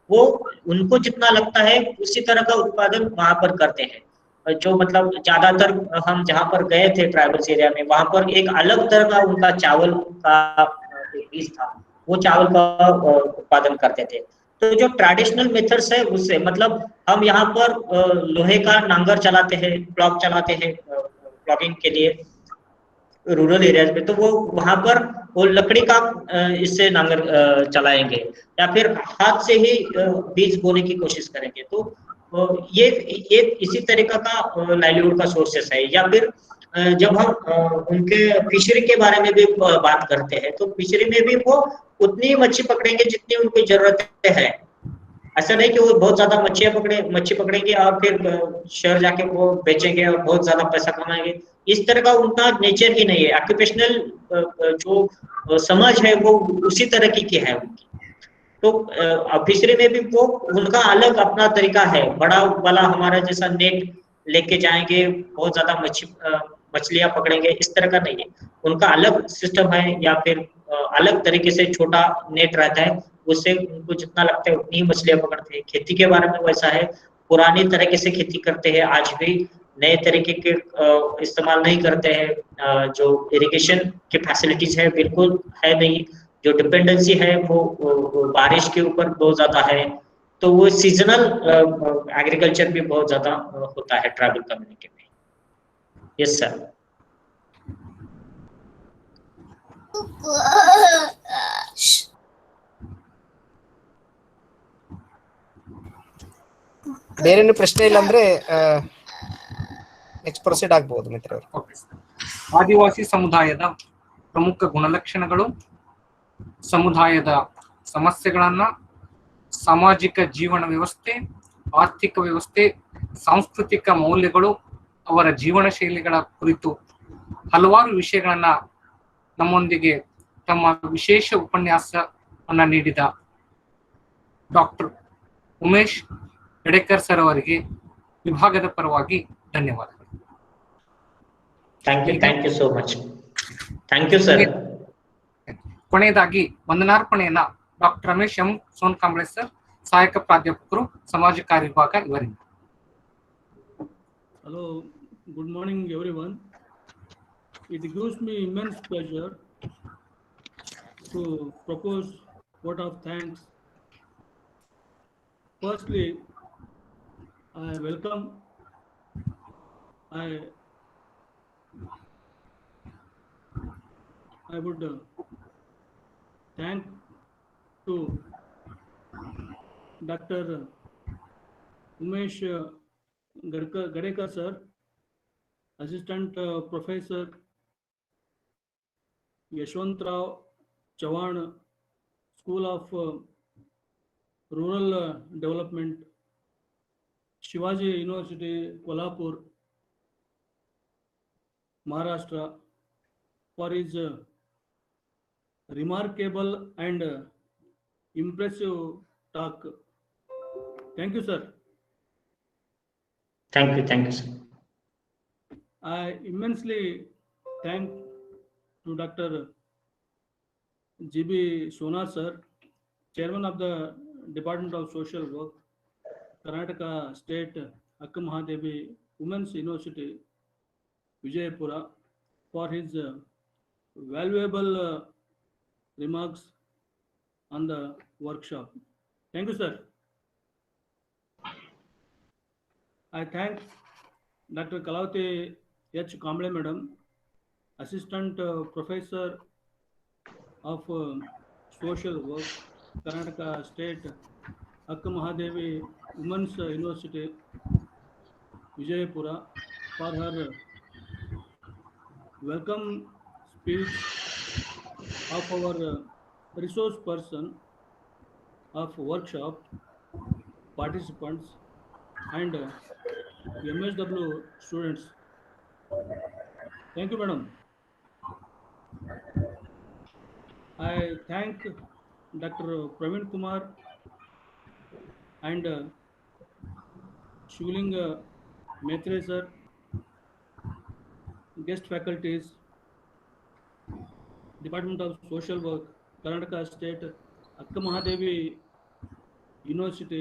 वो उनको जितना लगता है उसी तरह का उत्पादन वहां पर करते हैं। जो मतलब ज्यादातर हम जहाँ पर गए थे ट्राइबल्स एरिया में, वहां पर एक अलग तरह का उनका चावल का बीज था, वो चावल का उत्पादन करते थे। तो जो ट्रेडिशनल मेथड्स है उससे मतलब हम यहाँ पर लोहे का नांगर चलाते हैं, प्लॉग चलाते हैं प्लॉगिंग के लिए रूरल एरियाज में, तो वो वहां पर वो लकड़ी का इससे नांगर चलाएंगे या फिर हाथ से ही बीज बोने की कोशिश करेंगे। तो ये इसी तरीका का लाइवलीहुड का सोर्सेस है। या फिर जब हम उनके फिशरी के बारे में भी बात करते हैं, तो फिशरी में भी वो उतनी मच्छी पकड़ेंगे जितनी उनको जरूरत है। ऐसा नहीं कि वो बहुत ज्यादा मच्छी पकड़ेंगे और फिर शहर जाके वो बेचेंगे और बहुत ज्यादा पैसा कमाएंगे। इस तरह का उनका नेचर ही नहीं है। ऑक्यूपेशनल जो समझ है वो उसी तरह की है उनकी। तो फिशरी में भी वो उनका अलग अपना तरीका है। बड़ा वाला हमारा जैसा नेट लेके जाएंगे, बहुत ज्यादा मछलियां पकड़ेंगे, इस तरह का नहीं है। उनका अलग सिस्टम है, या फिर अलग तरीके से छोटा नेट रहता है, उससे उनको जितना लगता है उतनी ही मछलियां पकड़ते हैं। खेती के बारे में वैसा है, पुरानी तरीके से खेती करते हैं, आज भी नए तरीके के इस्तेमाल नहीं करते हैं। जो इरिगेशन की फैसिलिटीज है बिल्कुल है नहीं, जो डिपेंडेंसी है वो बारिश के ऊपर बहुत ज्यादा है। तो वो सीजनल एग्रीकल्चर भी बहुत ज्यादा होता है ट्राइबल कम्युनिटी में। Yes sir. ಬೇರೇನು ಪ್ರಶ್ನೆ ಇಲ್ಲ ಅಂದ್ರೆ ನೆಕ್ಸ್ಟ್ ಪ್ರೊಸೀಡ್ ಆಗಬಹುದು ಮಿತ್ರ ಅವರು. Okay sir. ಆದಿವಾಸಿ ಸಮುದಾಯದ ಪ್ರಮುಖ ಗುಣಲಕ್ಷಣಗಳು, ಸಮುದಾಯದ ಸಮಸ್ಯೆಗಳನ್ನ, ಸಾಮಾಜಿಕ ಜೀವನ ವ್ಯವಸ್ಥೆ, ಆರ್ಥಿಕ ವ್ಯವಸ್ಥೆ, ಸಾಂಸ್ಕೃತಿಕ ಮೌಲ್ಯಗಳು, ಅವರ ಜೀವನ ಶೈಲಿಗಳ ಕುರಿತು ಹಲವಾರು ವಿಷಯಗಳನ್ನ ನಮ್ಮೊಂದಿಗೆ ತಮ್ಮ ವಿಶೇಷ ಉಪನ್ಯಾಸವನ್ನ ನೀಡಿದ ಡಾಕ್ಟರ್ ಉಮೇಶ್ ಎಡೆಕರ್ ಸರ್ ಅವರಿಗೆ ವಿಭಾಗದ ಪರವಾಗಿ ಧನ್ಯವಾದಗಳು. Thank you so much. Thank you sir. ಕೊನೆಯದಾಗಿ ವಂದನಾರ್ಪಣೆಯನ್ನ doctor Ramesh M Sonkamble sir, ಸಹಾಯಕ ಪ್ರಾಧ್ಯಾಪಕರು, ಸಮಾಜ ಕಾರ್ಯ ವಿಭಾಗ, ಇವರಿಂದ. Hello, good morning everyone. It gives me immense pleasure to propose vote of thanks. Firstly, I welcome, I would thank to Dr. Umesh Gadekar sir, Assistant Professor Yashwantrao Chavan, School of Rural Development, Shivaji University, Kolhapur, Maharashtra, for his remarkable and impressive talk. Thank you, sir. Thank you, sir. I immensely thank to Dr. G.B. Sonar sir, Chairman of the Department of Social Work, Karnataka State Akka Mahadevi Women's University, Vijayapura, for his valuable remarks on the workshop. Thank you, sir. I thank Dr. Kalavati H. Kamble Madam, Assistant Professor of Social Work, Karnataka State Akka Mahadevi Women's University, Vijayapura, for her welcome speech of our resource person of workshop, participants, and MSW students. Thank you, madam. I thank Dr. Praveen Kumar and Shivlinga Maitre sir, guest faculties, Department of Social Work, Karnataka State Akka Mahadevi University,